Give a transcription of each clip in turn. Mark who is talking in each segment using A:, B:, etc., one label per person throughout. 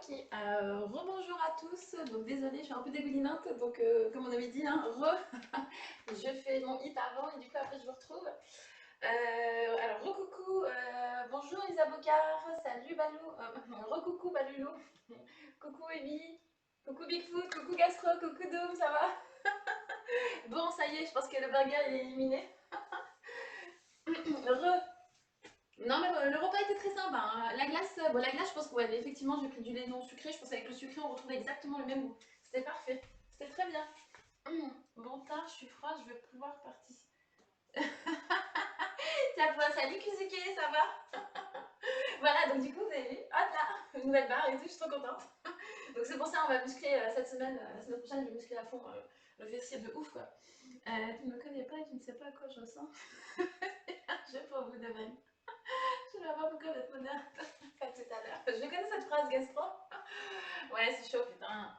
A: Ok, rebonjour à tous. Donc désolée, je suis un peu dégoulinante. Donc comme on avait dit, hein, je fais mon hit avant et du coup après je vous retrouve. Alors recoucou, bonjour Isa Bocard, salut Balou, recoucou Baloulou, coucou Amy, coucou Bigfoot, coucou Gastro, coucou Doom, ça va? Bon, ça y est, je pense que le burger il est éliminé. Re. Non mais le repas était très sympa, hein. La glace, je pense que ouais, effectivement j'ai pris du lait non sucré. Je pense qu'avec le sucré on retrouvait exactement le même goût. C'était parfait, c'était très bien. Bon tard, je suis froide, je vais pouvoir participer. Tiens, salut Kuzuke, ça va? Voilà, donc du coup vous avez vu, hop là, une nouvelle barre et tout, je suis trop contente. Donc c'est pour ça on va muscler cette semaine, la semaine prochaine je vais muscler à fond le fessier de ouf quoi. Tu ne me connais pas et tu ne sais pas à quoi je ressens. Je pour vous de même. Je ne vois pas pourquoi votre honneur. Pas tout à l'heure. Je connais cette phrase gastro. Ouais, c'est chaud, putain.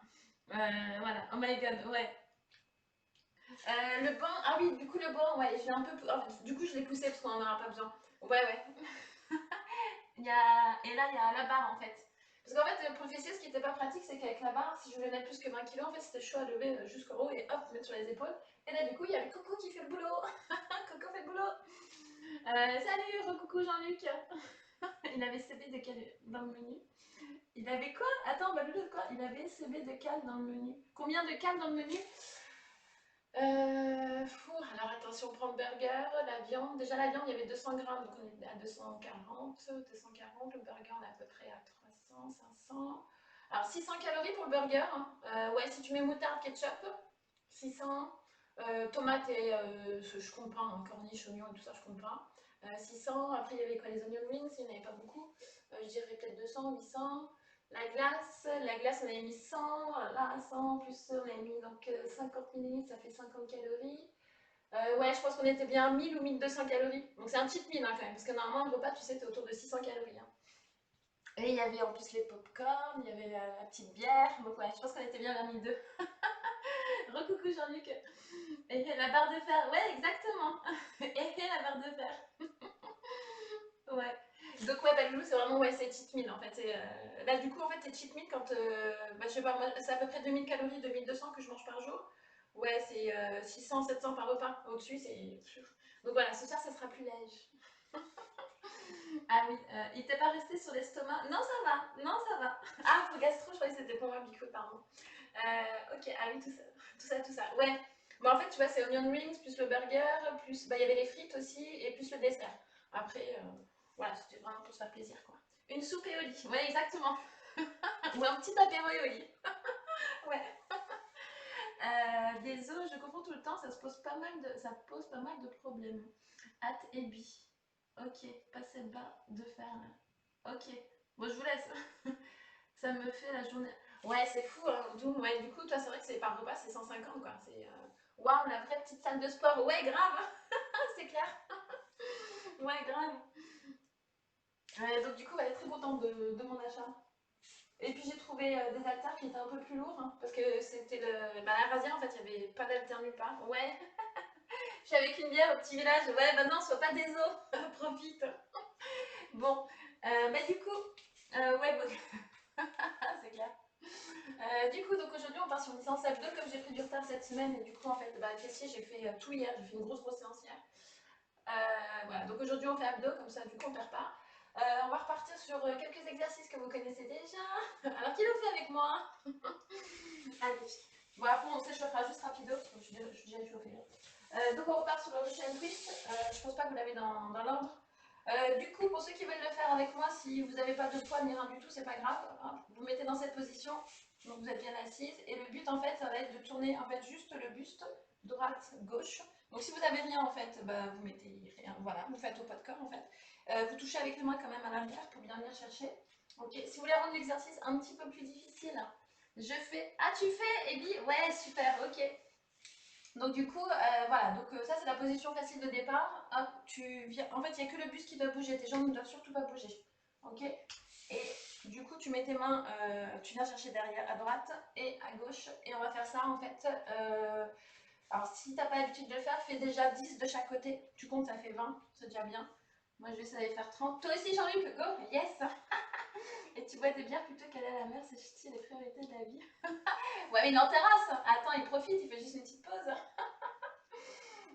A: Voilà. Oh my god, ouais. Le banc, ah oui, du coup, le banc, ouais, je l'ai un peu. Du coup, je l'ai poussé parce qu'on n'en aura pas besoin. Ouais, ouais. Et là, il y a la barre en fait. Parce qu'en fait, pour le fessier, ce qui n'était pas pratique, c'est qu'avec la barre, si je voulais mettre plus que 20 kilos, en fait, c'était chaud à lever jusqu'au haut et hop, mettre sur les épaules. Et là, du coup, il y avait Coco qui fait le boulot. Coco fait le boulot. Salut, recoucou Jean-Luc. Il avait CB de quel dans le menu? Il avait quoi? Attends, bah, de quoi? Il avait CB de cal dans le menu. Combien de cal dans le menu? Alors attention, on prend le burger, la viande. Déjà la viande, il y avait 200 grammes, donc on est à 240. Le burger, on est à peu près à 300, 500. Alors 600 calories pour le burger, hein. Ouais, si tu mets moutarde, ketchup, 600. Tomates et je compte pas, hein, corniches, oignons et tout ça, je compte pas. 600. Après, il y avait quoi? Les onion rings, il n'y en avait pas beaucoup. Je dirais peut-être 200, 800. La glace, on avait mis 100, là 100, plus on avait mis donc 50 millilitres, ça fait 50 calories. Ouais, je pense qu'on était bien à 1000 ou 1200 calories. Donc c'est un cheat meal hein, quand même, parce que normalement, un repas, tu sais, t'es autour de 600 calories, hein. Et il y avait en plus les pop-corn, il y avait la petite bière. Donc ouais, je pense qu'on était bien vers 1002. Recoucou Jean-Luc. Et la barre de fer, ouais, exactement. Et la barre de fer. Ouais. Donc ouais, bah, Loulou, c'est vraiment ouais, c'est cheat meal en fait. Là du coup en fait c'est cheat meal quand bah, je sais pas, moi c'est à peu près 2000 calories, 2200 que je mange par jour. Ouais, c'est 600, 700 par repas. Au-dessus c'est. Donc voilà, ce soir ça sera plus léger. Ah oui, il t'est pas resté sur l'estomac? Non ça va, non ça va. Ah pour gastro, je croyais que c'était pour moi, Bicou, pardon. Ok, ah oui, tout ça, tout ça, tout ça. Ouais. Bon en fait tu vois c'est onion rings plus le burger, plus bah il y avait les frites aussi et plus le dessert. Après, voilà, c'était vraiment pour se faire plaisir, quoi. Une soupe et au lit, ouais, exactement. Ou un petit apéro et au lit. Ouais. Des os, je confonds tout le temps, ça pose pas mal de problèmes. Hâte et bi. Ok, passez bas de fer. Ok, bon, je vous laisse. Ça me fait la journée. Ouais, c'est fou, hein. Ouais, du coup, toi, c'est vrai que c'est par repas, c'est 150, quoi. C'est. Waouh, la vraie petite salle de sport. Ouais, grave. C'est clair. Ouais, grave. Donc, du coup, elle est très contente de mon achat. Et puis j'ai trouvé des haltères qui étaient un peu plus lourds, hein, parce que c'était le. Bah, la Razia, en fait, il n'y avait pas d'haltères nulle part. Ouais, je suis avec une bière au petit village. Ouais, bah non, sois pas des os, profite. Bon, bah du coup, ouais, bon, c'est clair. Du coup, donc aujourd'hui, on part sur une séance abdos, comme j'ai pris du retard cette semaine. Et du coup, en fait, bah, fessier, j'ai fait tout hier. J'ai fait une grosse séance hier. Voilà, donc aujourd'hui, on fait abdos, comme ça, du coup, on perd pas. On va repartir sur quelques exercices que vous connaissez déjà. Alors, qui le fait avec moi? Allez. Bon, après, on s'échauffera juste rapido, parce que je suis déjà échauffée. Donc, on repart sur le Russian Twist. Je pense pas que vous l'avez dans l'ordre. Du coup, pour ceux qui veulent le faire avec moi, si vous n'avez pas de poids ni rien du tout, c'est pas grave, hein. Vous mettez dans cette position, donc vous êtes bien assise. Et le but, en fait, ça va être de tourner en fait juste le buste, droite, gauche. Donc, si vous n'avez rien, en fait, bah, vous mettez rien. Voilà, vous faites au poids de corps, en fait. Vous touchez avec les mains quand même à l'arrière pour bien venir chercher. Ok, si vous voulez rendre l'exercice un petit peu plus difficile, je fais. Ah, tu fais, Ebi? Ouais, super, ok. Donc du coup, voilà, donc ça c'est la position facile de départ. Hop, tu viens. En fait, il n'y a que le buste qui doit bouger, tes jambes ne doivent surtout pas bouger. Ok. Et du coup, tu mets tes mains, tu viens chercher derrière, à droite et à gauche. Et on va faire ça en fait. Alors si tu n'as pas l'habitude de le faire, fais déjà 10 de chaque côté. Tu comptes, ça fait 20, c'est déjà bien. Moi je vais essayer de faire 30. Toi aussi Jean-Luc, go, yes. Et tu bois des bières plutôt qu'aller à la mer, c'est ch'ti les priorités de la vie. Ouais, mais il est en terrasse. Attends, il profite, il fait juste une petite pause.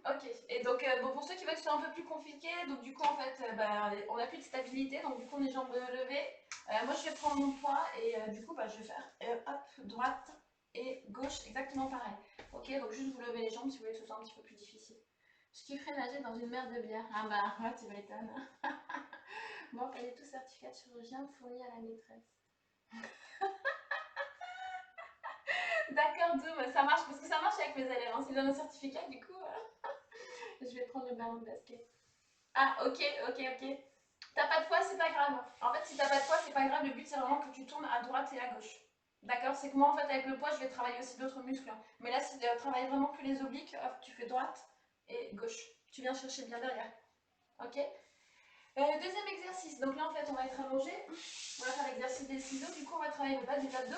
A: Ok, et donc bon, pour ceux qui veulent que ce soit un peu plus compliqué, donc du coup en fait bah, on n'a plus de stabilité, donc du coup on est jambes levées. Moi je vais prendre mon poids et du coup bah, je vais faire hop, droite et gauche, exactement pareil. Ok, donc juste vous levez les jambes si vous voulez que ce soit un petit peu plus difficile. Je kifferais nager dans une mer de bière. Ah bah, ouais, tu m'étonnes. Moi, pas du tout certificat de chirurgien fourni à la maîtresse. D'accord, Doom, ça marche parce que ça marche avec mes élèves. Hein. S'ils donnent un certificat, du coup, je vais prendre le ballon de basket. Ah, ok, ok, ok. T'as pas de poids, c'est pas grave. En fait, si t'as pas de poids, c'est pas grave. Le but, c'est vraiment que tu tournes à droite et à gauche. D'accord. C'est que moi, en fait, avec le poids, je vais travailler aussi d'autres muscles. Hein. Mais là, si tu travailles vraiment que les obliques, hop, tu fais droite et gauche. Tu viens chercher bien derrière. Ok. Deuxième exercice. Donc là, en fait, on va être allongé. On va faire l'exercice des ciseaux. Du coup, on va travailler le bas des abdos.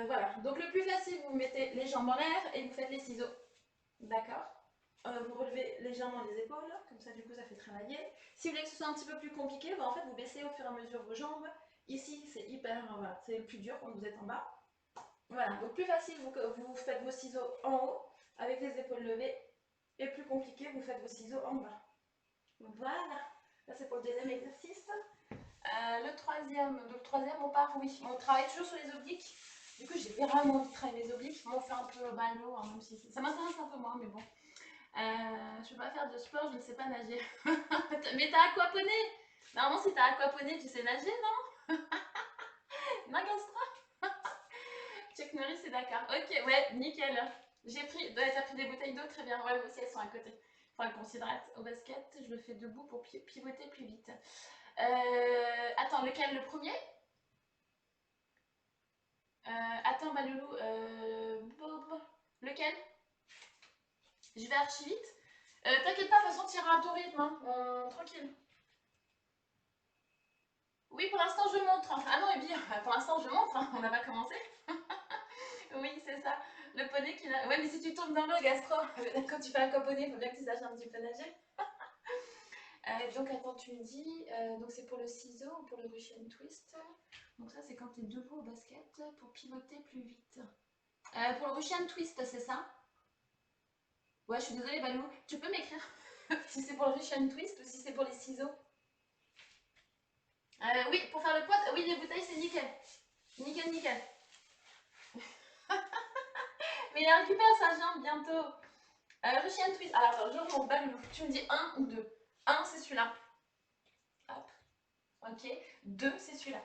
A: Voilà. Donc le plus facile, vous mettez les jambes en l'air et vous faites les ciseaux. D'accord. Vous relevez légèrement les épaules, comme ça du coup ça fait travailler. Si vous voulez que ce soit un petit peu plus compliqué, bah, en fait vous baissez au fur et à mesure vos jambes. Ici c'est hyper, voilà, c'est le plus dur quand vous êtes en bas. Voilà, donc plus facile, vous faites vos ciseaux en haut avec les épaules levées. Et plus compliqué, vous faites vos ciseaux en bas. Voilà, ça c'est pour le deuxième exercice. Le troisième on part, oui, on travaille toujours sur les obliques. Du coup j'ai vraiment envie de travailler mes obliques. Moi on fait un peu bagnot, hein, même si ça m'intéresse un peu moins, mais bon. Je ne peux pas faire de sport, je ne sais pas nager. Mais t'as aquaponé. Normalement, si t'as aquaponé, tu sais nager, non? Non, Gastra? Chuck Norris, c'est d'accord. Ok, ouais, nickel. J'ai pris. Ouais, t'as pris des bouteilles d'eau, très bien. Ouais, moi aussi, elles sont à côté. Faudra qu'on s'hydrate au basket. Je le fais debout pour pivoter plus vite. Attends, lequel? Le premier? Attends, Baloulou. Lequel? Je vais archi vite. T'inquiète pas, de toute façon, tu iras à ton rythme. Hein. Tranquille. Oui, pour l'instant, je montre. Ah non, et bien, pour l'instant, je montre. Hein. On n'a pas commencé. Oui, c'est ça. Le poney qui n'a. Ouais, mais si tu tombes dans l'eau, gastro, quand tu fais un poney, il faut bien que tu saches un petit peu nager. Donc, attends, tu me dis. Donc, c'est pour le ciseau ou pour le Russian twist. Donc, ça, c'est quand tu es debout au basket pour pivoter plus vite. Pour le Russian twist, c'est ça? Ouais, je suis désolée, Balou. Tu peux m'écrire si c'est pour le Russian twist ou si c'est pour les ciseaux? Oui, pour faire le poids, oui, les bouteilles, c'est nickel. Nickel, nickel. Mais il récupère sa jambe bientôt. Russian twist. Alors attends, je remonte pas le loup. Tu me dis un ou deux. Un, c'est celui-là. Hop. Ok. Deux, c'est celui-là.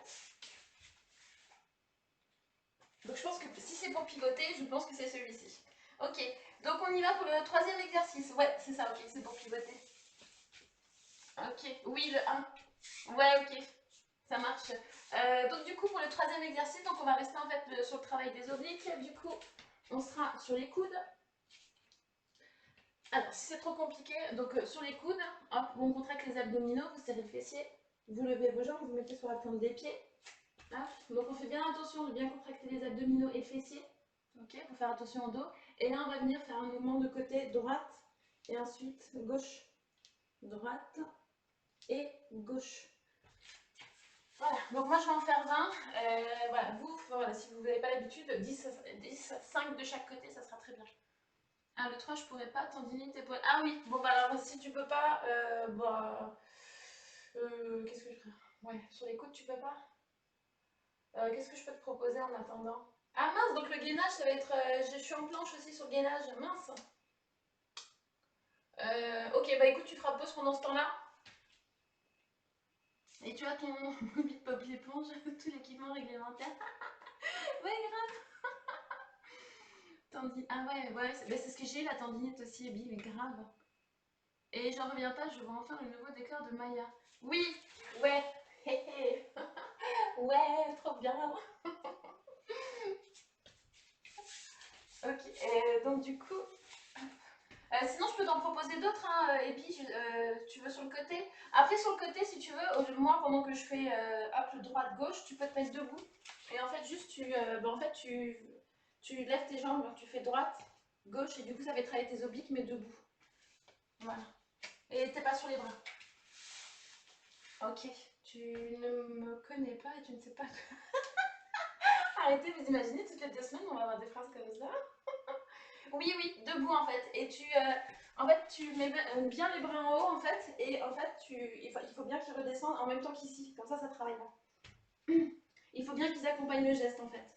A: Donc je pense que si c'est pour pivoter, je pense que c'est celui-ci. Ok. Donc on y va pour le troisième exercice. Ouais, c'est ça, ok. C'est pour pivoter. Ok. Oui, le un. Ouais, ok. Ça marche. Donc du coup, pour le troisième exercice, donc on va rester en fait sur le travail des obliques. Du coup, on sera sur les coudes. Alors, si c'est trop compliqué, donc sur les coudes, hop, on contracte les abdominaux, vous serrez le fessier, vous levez vos jambes, vous mettez sur la pointe des pieds. Hop. Donc on fait bien attention de bien contracter les abdominaux et le fessier, ok, pour faire attention au dos. Et là, on va venir faire un mouvement de côté droite et ensuite gauche, droite et gauche. Voilà, donc moi je vais en faire 20. Voilà, vous, voilà, si vous n'avez pas l'habitude, 10, 5 de chaque côté, ça sera très bien. Ah, le 3, je pourrais pas, tendinite, épaule. Ah oui, bon, bah alors si tu peux pas, bah. Qu'est-ce que je ferais? Ouais, sur les côtes, tu peux pas? Qu'est-ce que je peux te proposer en attendant? Ah mince, donc le gainage, ça va être. Je suis en planche aussi sur le gainage, mince. Ok, bah écoute, tu feras pause pendant ce temps-là. Et tu as ton bit pop l'éponge, tout l'équipement réglementaire. Ouais, grave. Ah ouais, ouais, c'est ce que j'ai, la tendinite aussi, Ebi, mais grave. Et j'en reviens pas, je vois enfin le nouveau décor de Maya. Oui, ouais, ouais, trop bien. Ok, donc du coup, sinon je peux t'en proposer d'autres, hein, et puis tu veux sur le côté. Après sur le côté, si tu veux, moi pendant que je fais hop, droite-gauche, tu peux te mettre debout. Et en fait, juste tu lèves tes jambes, tu fais droite, gauche, et du coup ça fait travailler tes obliques, mais debout. Voilà. Et t'es pas sur les bras. Ok, Tu ne me connais pas et tu ne sais pas que... Arrêtez, vous imaginez, toutes les 2 semaines, on va avoir des phrases comme ça. Oui, oui, debout en fait. Et en fait, tu mets bien les bras en haut en fait. Et en fait, il faut bien qu'ils redescendent en même temps qu'ici. Comme ça travaille pas. Il faut bien qu'ils accompagnent le geste en fait.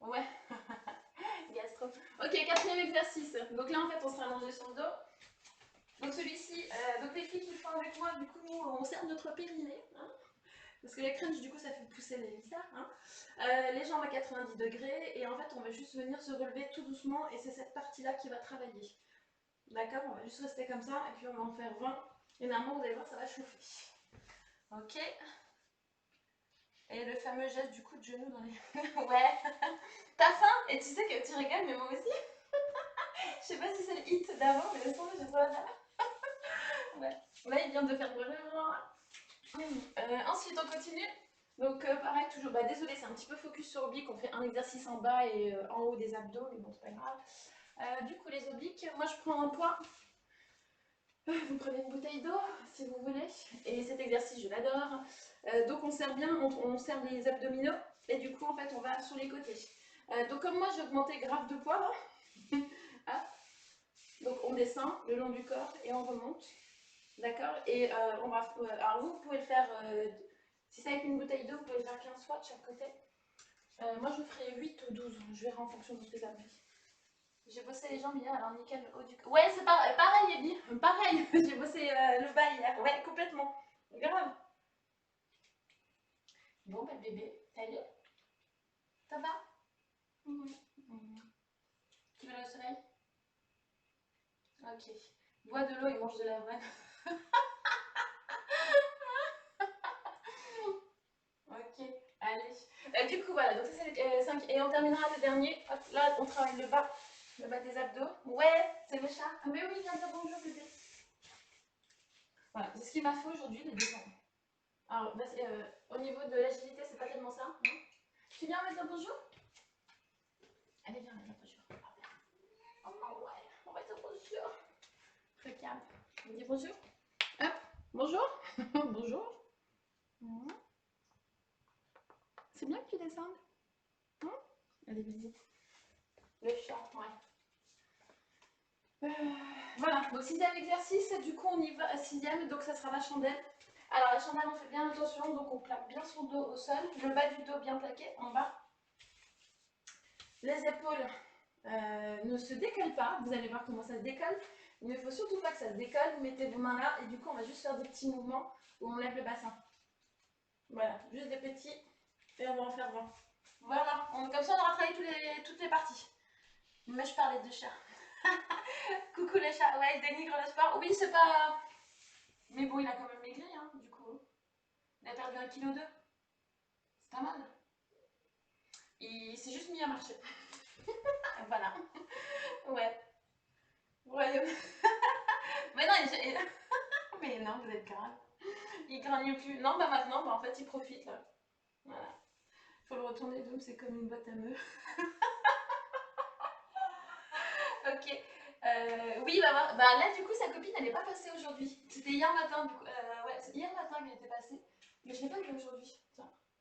A: Ouais. Gastro. Ok, 4e exercice. Donc là en fait, on sera allongé sur le dos. Donc celui-ci, donc les filles qui le font avec moi, du coup, on serre notre périnée. Hein, parce que les crunchs, du coup, ça fait pousser les viscères. Hein. Les jambes à 90 degrés. Et en fait, on va juste venir se relever tout doucement. Et c'est cette partie-là qui va travailler. D'accord? On va juste rester comme ça. Et puis, on va en faire 20. Et normalement, vous allez voir, ça va chauffer. Ok? Et le fameux geste du coup de genou dans les... Ouais. T'as faim? Et tu sais que tu rigoles, mais moi aussi. Je sais pas si c'est le hit d'avant, mais laisse tomber, j'ai trop la dalle. Ouais. Là, il vient de faire vraiment... Ensuite, on continue. Donc, pareil, toujours... Bah, désolé, c'est un petit peu focus sur oblique. On fait un exercice en bas et en haut des abdos, mais bon, c'est pas grave. Du coup, les obliques, moi, je prends un poids. Vous prenez une bouteille d'eau, si vous voulez. Et cet exercice, je l'adore. Donc, on serre bien, on serre les abdominaux. Et du coup, en fait, on va sur les côtés. Donc, comme moi, j'ai augmenté grave de poids, là. Hop. Donc, on descend le long du corps et on remonte. D'accord? Et on va... alors, vous pouvez le faire... si c'est avec une bouteille d'eau, vous pouvez le faire 15 fois de chaque côté. Moi, je ferai 8 ou 12. Je verrai en fonction de ce que ça me fait. J'ai bossé les jambes hier, alors nickel le haut du corps. Ouais, c'est pareil, Ebi. Pareil. J'ai bossé le bas hier. Ouais, complètement. Grave. Bon, bah, bébé, salut. Ça va? Tu veux le soleil? Ok. Bois de l'eau et mange de la vraie. Ok, allez. Du coup, voilà, donc ça c'est le 5. Et on terminera le dernier. Hop, là, on travaille le bas des abdos. Ouais, c'est le chat. Ah, mais oui, viens dire bonjour, bébé. Voilà, c'est ce qu'il m'a fait aujourd'hui, les descendre. Alors, bah, au niveau de l'agilité, c'est pas tellement ça. Non, tu viens mettre le bonjour? Allez, viens mettre le bonjour. Oh, ouais, on va dire bonjour. Très calme. On dit bonjour. Hop, bonjour. Bonjour. C'est bien que tu descendes. Allez, visite. Le chat, ouais. Voilà, donc 6e exercice, du coup on y va, 6e, donc ça sera la chandelle. Alors la chandelle, on fait bien attention, donc on plaque bien son dos au sol, le bas du dos bien plaqué en bas. Les épaules ne se décollent pas, vous allez voir comment ça se décolle. Il ne faut surtout pas que ça se décolle, vous mettez vos mains là et du coup on va juste faire des petits mouvements où on lève le bassin. Voilà, juste des petits et on va en faire 20. Voilà, comme ça on aura travaillé toutes les parties. Mais je parlais de chat. Coucou les chats, ouais, il dénigre le sport. Oui, c'est pas... Mais bon, il a quand même maigri, hein, du coup. Il a perdu 1,2 kg. C'est pas mal. Il s'est juste mis à marcher. Voilà. Ouais. Royaume. Mais non, mais non, vous êtes grave. Il grogne plus. Non, bah maintenant, bah en fait, il profite, là. Voilà. Faut le retourner, donc c'est comme une boîte à meux. Ok. Oui, bah là, du coup, sa copine, elle n'est pas passée aujourd'hui. C'était hier matin, du coup. Ouais, c'est hier matin qu'elle était passée. Mais je ne l'ai pas vue aujourd'hui.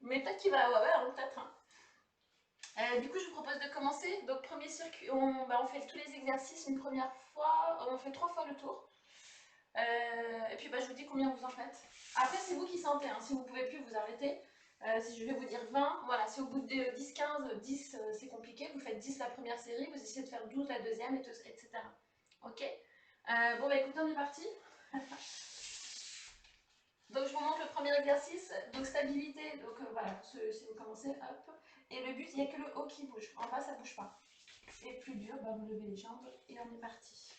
A: Mais peut-être qu'il va... Ouais, peut-être. Hein. Du coup, je vous propose de commencer. Donc, premier circuit, on fait tous les exercices une première fois. On fait 3 fois le tour. Et puis, je vous dis combien vous en faites. Après, c'est vous qui sentez. Hein. Si vous ne pouvez plus, vous arrêtez. Si je vais vous dire 20, voilà, si au bout de 10-15, 10 c'est compliqué, vous faites 10 la première série, vous essayez de faire 12 la deuxième, etc. Ok. Bon, bah écoutez, on est parti. Donc, je vous montre le premier exercice. Donc, stabilité. Donc, voilà, si vous commencez, hop. Et le but, il n'y a que le haut qui bouge. En bas, ça ne bouge pas. Et plus dur, vous levez les jambes et on est parti.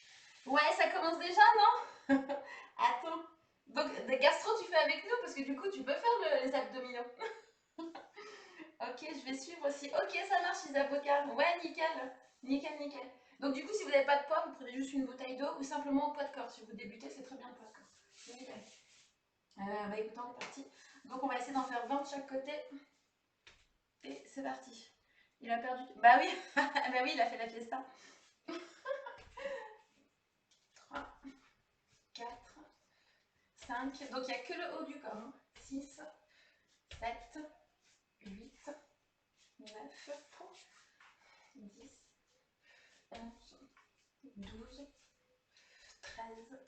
A: Ouais, ça commence déjà, non? Attends. Donc, des gastro, tu fais avec nous parce que du coup, tu peux faire les abdominaux. Ok, je vais suivre aussi. Ok, ça marche, les avocats. Ouais, nickel. Nickel, nickel. Donc, du coup, si vous n'avez pas de poids, vous prenez juste une bouteille d'eau ou simplement au poids de corps. Si vous débutez, c'est très bien le poids de corps. Nickel. Écoutez, on est parti. Donc, on va essayer d'en faire 20 de chaque côté. Et c'est parti. Il a perdu. Bah oui, bah oui, il a fait la fiesta. 3, 4, 5, donc il n'y a que le haut du corps. Hein. 6, 7, 8, 9, 10, 11, 12, 13,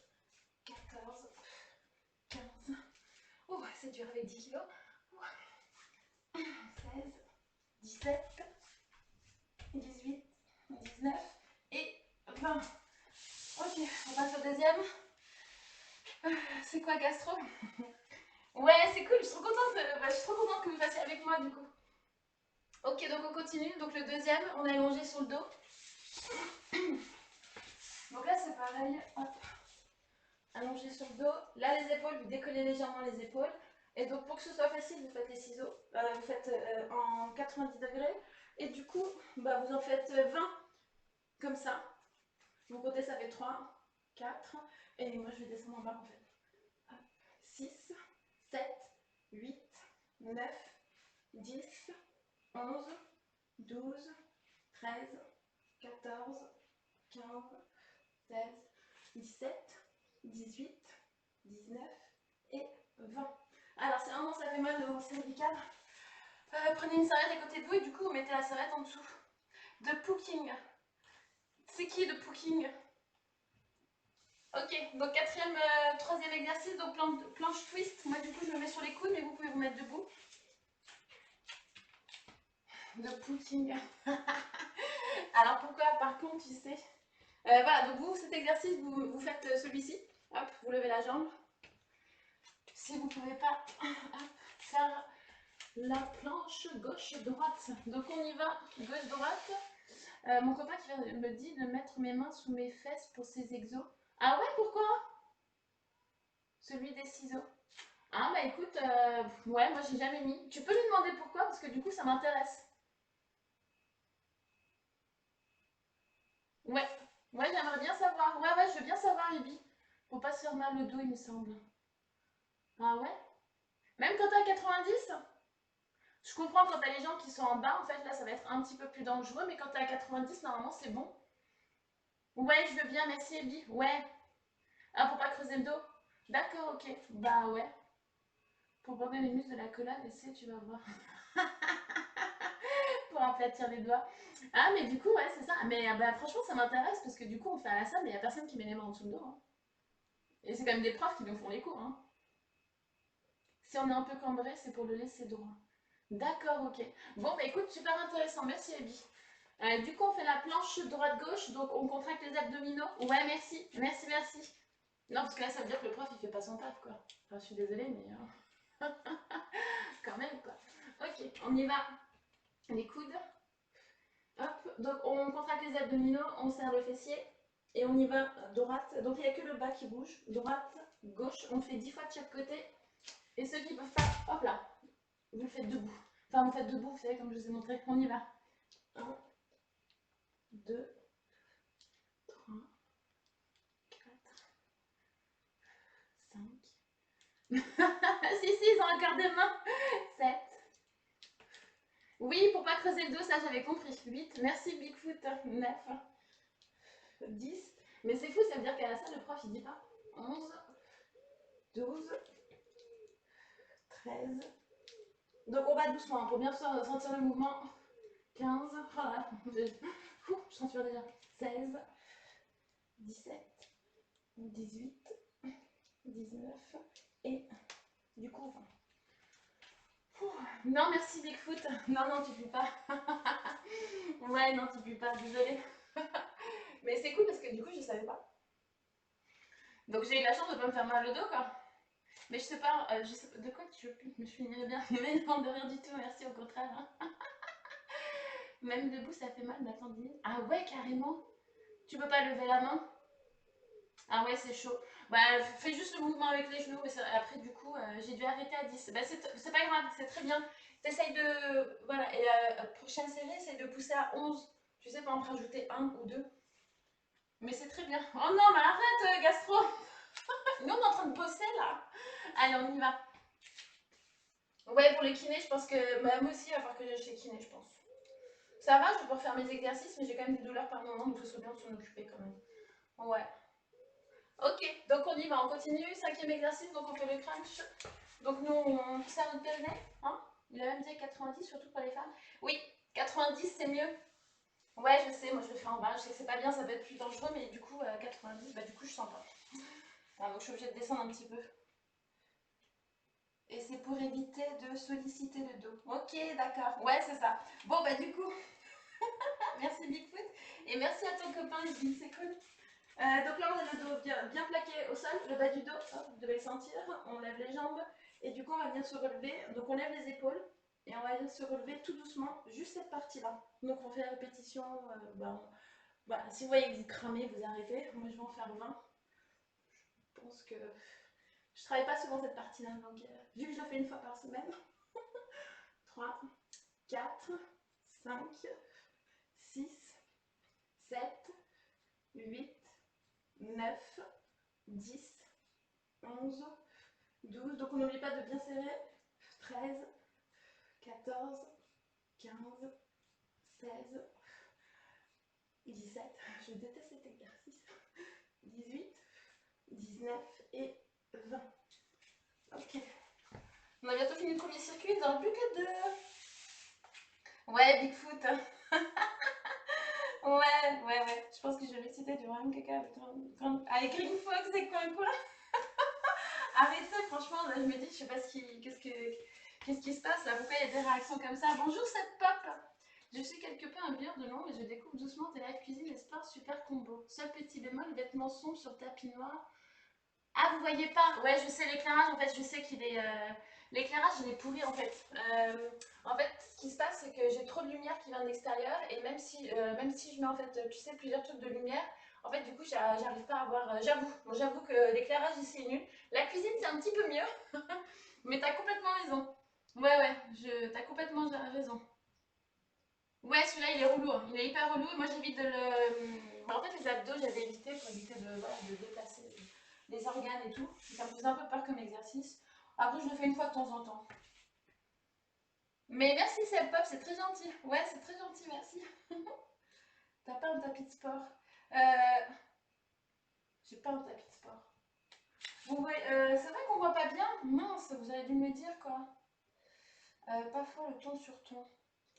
A: 14, 15. Oh, c'est dur avec 10 kilos. 16, 17, 18, 19 et 20. Ok, on passe au deuxième. C'est quoi gastro? Ouais, c'est cool, je suis trop contente que vous fassiez avec moi du coup. Ok, donc on continue. Donc le deuxième, on est allongé sur le dos. Donc là c'est pareil, hop, allongé sur le dos. Là les épaules, vous décollez légèrement les épaules. Et donc pour que ce soit facile, vous faites les ciseaux. Vous faites en 90 degrés. Et du coup, bah, vous en faites 20 comme ça. Vous comptez, ça fait 3, 4. Et moi je vais descendre en bas en fait. 6, 7, 8, 9, 10, 11, 12, 13, 14, 15, 16, 17, 18, 19 et 20. Alors si vraiment ça fait mal au cervical, prenez une serviette à côté de vous et du coup vous mettez la serviette en dessous. De Pooking. C'est qui de Pooking? Ok, donc troisième exercice, donc planche twist. Moi du coup je me mets sur les coudes mais vous pouvez vous mettre debout. De Pooking. Alors pourquoi par contre tu sais voilà, donc vous cet exercice vous faites celui-ci. Hop, vous levez la jambe. Si vous ne pouvez pas hop, faire la planche gauche-droite. Donc on y va, gauche-droite. Mon copain qui me dit de mettre mes mains sous mes fesses pour ces exos. Ah ouais, pourquoi? Celui des ciseaux. Ah bah écoute, ouais, moi j'ai jamais mis. Tu peux lui demander pourquoi, parce que du coup ça m'intéresse. Ouais, ouais, j'aimerais bien savoir. Ouais, ouais, je veux bien savoir, Ibi. Pour pas se faire mal au dos, il me semble. Ah ouais? Même quand t'es à 90? Je comprends quand t'as les gens qui sont en bas, en fait, là ça va être un petit peu plus dangereux, mais quand t'es à 90, normalement c'est bon. Ouais, je veux bien, merci Ebi. Ouais. Ah, pour pas creuser le dos. D'accord, ok. Bah ouais. Pour border les muscles de la colonne, essaie, tu vas voir. Pour aplatir les doigts. Ah, mais du coup, ouais, c'est ça. Mais bah, franchement, ça m'intéresse parce que du coup, on fait à la salle, mais il n'y a personne qui met les mains en dessous le dos. Hein. Et c'est quand même des profs qui nous font les cours. Hein. Si on est un peu cambré, c'est pour le laisser droit. D'accord, ok. Bon, bah écoute, super intéressant. Merci, Abby. Du coup, on fait la planche droite-gauche, donc on contracte les abdominaux. Ouais, merci, merci, merci. Non, parce que là, ça veut dire que le prof, il fait pas son taf, quoi. Enfin, je suis désolée, mais quand même, quoi. Ok, on y va. Les coudes. Hop, donc on contracte les abdominaux, on serre le fessier et on y va droite. Donc il n'y a que le bas qui bouge. Droite, gauche, on fait 10 fois de chaque côté. Et ceux qui ne peuvent pas, hop là, vous le faites debout. Enfin, vous faites debout, vous savez, comme je vous ai montré. On y va. 1, 2, 3, 4, 5. Si, ils ont encore des mains. 7. Oui, pour pas creuser le dos, ça j'avais compris. 8. Merci Bigfoot. 9. 10. Mais c'est fou, ça veut dire qu'à la salle, le prof, il dit pas. 11. 12. 13. Donc on va doucement pour bien sentir le mouvement. 15. Voilà. Je transpire déjà. 16. 17. 18. 19. Et du coup 20. Non, merci Bigfoot. Non, non, tu peux pas. Ouais, non, tu peux pas, désolée. Mais c'est cool parce que du coup, je savais pas. Donc j'ai eu la chance de pas me faire mal au dos, quoi. Mais je sais pas de quoi tu veux me finirais bien. Mais non, de rien du tout, merci, au contraire. Même debout, ça fait mal, ma tendinite. Ah ouais, carrément. Tu peux pas lever la main? Ah ouais, c'est chaud. Bah, fais juste le mouvement avec les genoux. Mais après, du coup, j'ai dû arrêter à 10. Bah, c'est pas grave, c'est très bien. T'essayes de... Voilà, et la prochaine série, essaye de pousser à 11. Tu sais, par exemple, rajouter 1 ou 2. Mais c'est très bien. Oh non, mais arrête, gastro. Nous, on est en train de bosser, là. Allez, on y va. Ouais, pour les kinés, je pense que... Bah, moi aussi, il va falloir que j'aille chez kiné, je pense. Ça va, je vais pouvoir faire mes exercices, mais j'ai quand même des douleurs par moment, donc ce serait bien de s'en occuper quand même. Ouais. Ok, donc on y va, on continue. 5e exercice, donc on fait le crunch. Donc nous, on serre notre périnée. Hein, il a même dit 90, surtout pour les femmes. Oui, 90 c'est mieux. Ouais, je sais, moi je le fais en bas. Je sais que c'est pas bien, ça peut être plus dangereux, mais du coup, 90, bah du coup, je sens pas. Ah, donc je suis obligée de descendre un petit peu. Et c'est pour éviter de solliciter le dos. Ok, d'accord. Ouais, c'est ça. Bon, bah du coup, merci Bigfoot. Et merci à ton copain, Edwin, c'est cool. Donc là, on a le dos bien plaqué au sol, le bas du dos, hop, vous devez le sentir. On lève les jambes et du coup, on va venir se relever. Donc on lève les épaules et on va venir se relever tout doucement, juste cette partie-là. Donc on fait la répétition. Si vous voyez que vous cramez, vous arrêtez. Moi, je vais en faire 20. Je pense que je travaille pas souvent cette partie-là, donc vu que je le fais une fois par semaine. 3, 4, 5, 6, 7, 8, 9, 10, 11, 12. Donc on n'oublie pas de bien serrer. 13, 14, 15, 16, 17. Je déteste cet exercice. 18, 19 et 20. Ok. On a bientôt fini le premier circuit, il n'en plus que 2. Ouais, Bigfoot. Ouais. Je pense que je vais citer du royaume caca avec Green Fox et quoi. Arrêtez, franchement, là, je me dis, je sais pas qu'est-ce qui se passe là, pourquoi il y a des réactions comme ça. Bonjour, cette pop. Je suis quelque peu un bieur de nom, mais je découvre doucement tes live cuisine et sport super combo. Seul petit bémol, vêtements sombres sur tapis noir. Ah, vous voyez pas? Ouais, je sais l'éclairage, en fait, je sais qu'il est... L'éclairage, il est pourri, en fait. Ce qui se passe, c'est que j'ai trop de lumière qui vient de l'extérieur, et même si je mets, en fait, tu sais, plusieurs trucs de lumière, en fait, du coup, j'arrive pas à voir... j'avoue que l'éclairage, ici, est nul. La cuisine, c'est un petit peu mieux, mais t'as complètement raison. Ouais, t'as complètement raison. Ouais, celui-là, il est relou, hein. Il est hyper relou, et moi, j'évite de le... En fait, les abdos, j'avais évité pour éviter de déplacer les organes et tout. Ça me faisait un peu peur comme exercice. Après, je le fais une fois de temps en temps. Mais merci, c'est pop, c'est très gentil. Ouais, c'est très gentil, merci. T'as pas un tapis de sport? J'ai pas un tapis de sport. Bon, ouais, c'est vrai qu'on voit pas bien. Mince, vous avez dû me le dire, quoi. Pas fort le ton sur ton.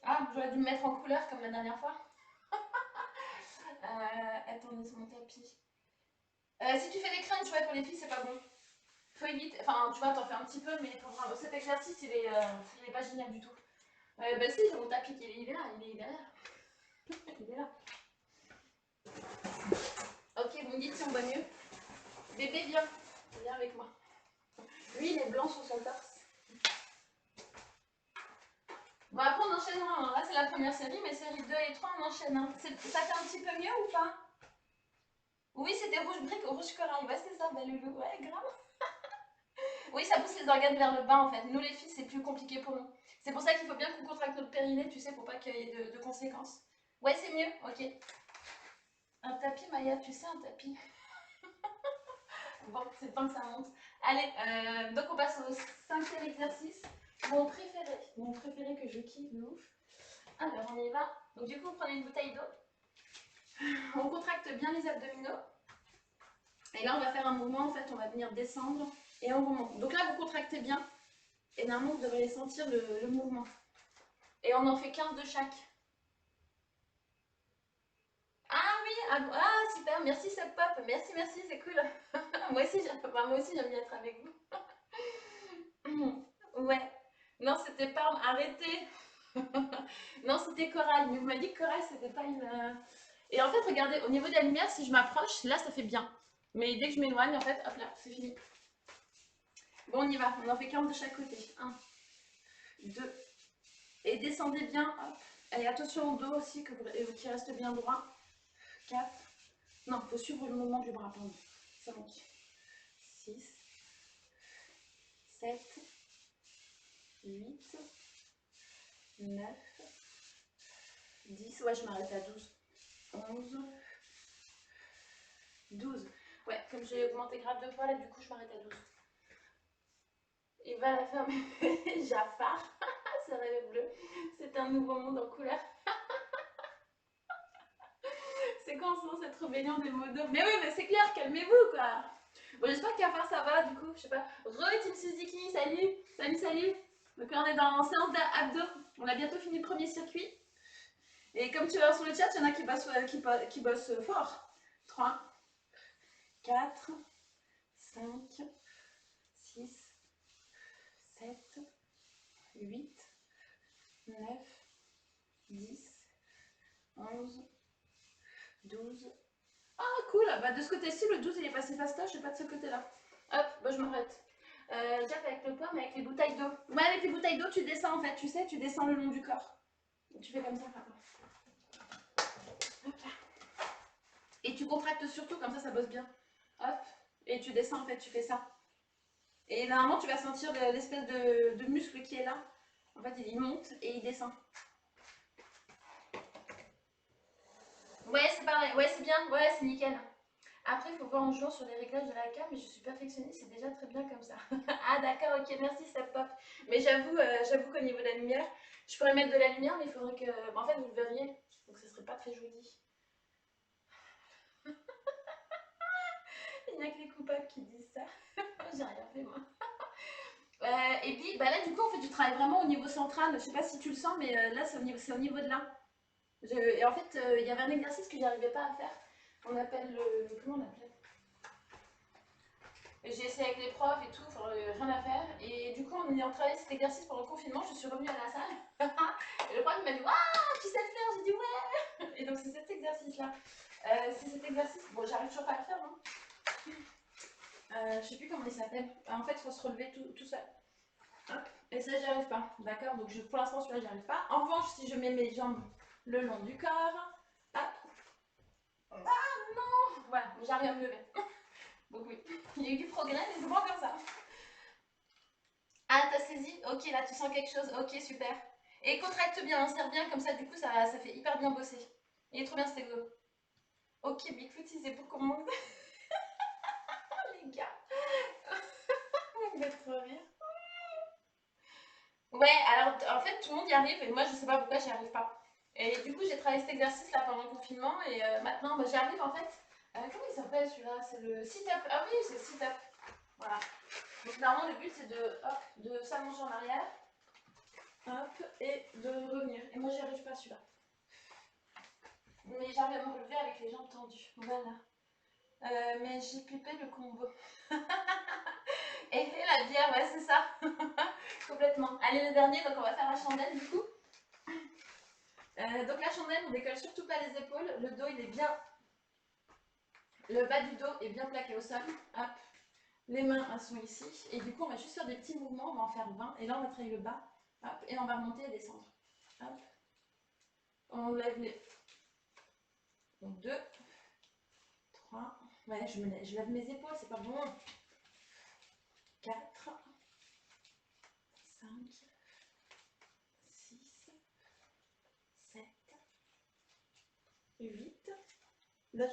A: Ah, j'aurais dû me mettre en couleur comme la dernière fois. Attendez, c'est mon tapis. Si tu fais des crunchs, ouais, pour les filles, c'est pas bon. Faut éviter. Enfin, tu vois, t'en fais un petit peu, mais pour cet exercice, il est pas génial du tout. Bah si, j'ai mon tapis, il est là, il est derrière. Il est là. Ok, vous me dites si on voit mieux. Bébé, viens avec moi. Lui, il est blanc sur son torse. Bon, après, on enchaînera. Hein. Là, c'est la première série, mais série 2 et 3, on enchaîne. Hein. Ça fait un petit peu mieux ou pas? Oui, c'était rouge brique, rouge corail. Ouais, c'est ça, bah, Loulou. Ouais, grave. Oui, ça pousse les organes vers le bas, en fait. Nous, les filles, c'est plus compliqué pour nous. C'est pour ça qu'il faut bien qu'on contracte notre périnée, tu sais, pour pas qu'il y ait de conséquences. Ouais, c'est mieux. Ok. Un tapis, Maya, tu sais, un tapis. Bon, c'est le temps que ça monte. Allez, donc on passe au 5e exercice. Mon préféré que je kiffe de ouf. Alors, on y va. Donc du coup, vous prenez une bouteille d'eau. On contracte bien les abdominaux. Et là, on va faire un mouvement. En fait, on va venir descendre et on remonte. Donc là, vous contractez bien. Et normalement, vous devriez sentir le mouvement. Et on en fait 15 de chaque. Ah oui, super, merci cette pop. Merci, c'est cool. Moi aussi, j'aime bien être avec vous. Ouais. Non, c'était pas... Arrêtez. Non, c'était corail. Mais vous m'avez dit que corail, c'était pas une... Et en fait, regardez, au niveau de la lumière, si je m'approche, là, ça fait bien. Mais dès que je m'éloigne, en fait, hop là, c'est fini. Bon, on y va. On en fait 15 de chaque côté. 1, 2. Et descendez bien. Hop. Allez, attention au dos aussi, qui reste bien droit. 4. Non, il faut suivre le mouvement du bras, pardon. 5, 6, 7, 8, 9, 10. Ouais, je m'arrête à 12. 11, 12. Ouais, comme j'ai augmenté grave de poids, là, du coup, je m'arrête à 12. Il va la fermer. Jafar, c'est rêve bleu. C'est un nouveau monde en couleur. C'est quand cette rébellion des mots d'eau? Mais oui, mais c'est clair, calmez-vous quoi. Bon, j'espère qu'à faire ça va du coup, je sais pas. Team Suzuki, salut, salut, salut. Donc là on est dans séance d'abdos, on a bientôt fini le premier circuit. Et comme tu vas voir sur le chat, il y en a qui bossent fort. 3, 4, 5, 6, 7, 8, 9, 10, 11, 12. Ah cool, bah de ce côté-ci, le 12 il est passé fastoche, et pas de ce côté-là. Hop, bah je m'arrête. Jack avec le poids, mais avec les bouteilles d'eau. Ouais, avec les bouteilles d'eau, tu descends en fait, tu sais, tu descends le long du corps. Et tu fais comme ça, pardon. Hop là. Et tu contractes surtout, comme ça bosse bien. Hop, et tu descends en fait, tu fais ça. Et normalement, tu vas sentir l'espèce de muscle qui est là. En fait, il monte et il descend. Ouais, c'est pareil. Ouais, c'est bien. Ouais, c'est nickel. Après, il faut voir en jouant sur les réglages de la cam, mais je suis perfectionniste, c'est déjà très bien comme ça. Ah d'accord, ok, merci, ça pop. Mais j'avoue qu'au niveau de la lumière, je pourrais mettre de la lumière, mais il faudrait que... En fait, vous le verriez, donc ce serait pas très joli. Il n'y a que les coupables qui disent ça. J'ai rien fait, moi. Et puis, bah là, du coup, en fait, je travaille vraiment au niveau central. Je sais pas si tu le sens, mais là, c'est au niveau de là. Et en fait, il y avait un exercice que j'arrivais pas à faire. On appelle le... Comment on appelle? J'ai essayé avec les profs et tout, rien à faire. Et du coup, en ayant travaillé cet exercice pendant le confinement, je suis revenue à la salle. Et le prof m'a dit waouh, tu sais le faire? J'ai dit ouais. Et donc, c'est cet exercice-là. C'est cet exercice. Bon, j'arrive toujours pas à le faire, non? Je sais plus comment il s'appelle. En fait, il faut se relever tout seul. Hop. Et ça, j'y arrive pas. D'accord? Donc, pour l'instant, celui-là, j'y arrive pas. En revanche, si je mets mes jambes le long du corps, hop. Ah non! Voilà, j'arrive à me lever. Donc, oui, il y a eu du progrès, mais c'est pas encore ça. Ah, t'as saisi? Ok, là, tu sens quelque chose. Ok, super. Et contracte bien, serre bien, comme ça, du coup, ça fait hyper bien bosser. Il est trop bien cet exo. Ok, Bigfoot, si c'est pour qu'on monte. Les gars. On va trop rire. Ouais, alors, en fait, tout le monde y arrive, et moi, je sais pas pourquoi j'y arrive pas. Et du coup, j'ai travaillé cet exercice-là pendant le confinement, et maintenant, bah, j'y arrive, en fait. Comment il s'appelle, celui-là? C'est le sit-up. Ah oui, c'est le sit-up. Voilà. Donc, normalement, le but, c'est de s'allonger en arrière. Hop, et de revenir. Et moi, j'y arrive pas, celui-là. Mais j'arrive à me relever avec les jambes tendues. Voilà. Mais j'ai pipé le combo. Et la bière, ouais, c'est ça. Complètement. Allez, le dernier, donc on va faire la chandelle du coup. Donc la chandelle, on décolle surtout pas les épaules. Le dos, il est bien... Le bas du dos est bien plaqué au sol. Hop. Les mains, elles sont ici. Et du coup, on va juste faire des petits mouvements. On va en faire 20. Et là, on va travailler le bas. Hop. Et on va remonter et descendre. Hop. On lève les... Donc 2, 3... Ouais, je lève mes épaules, c'est pas bon. 4, 5, 6, 7, 8. Là,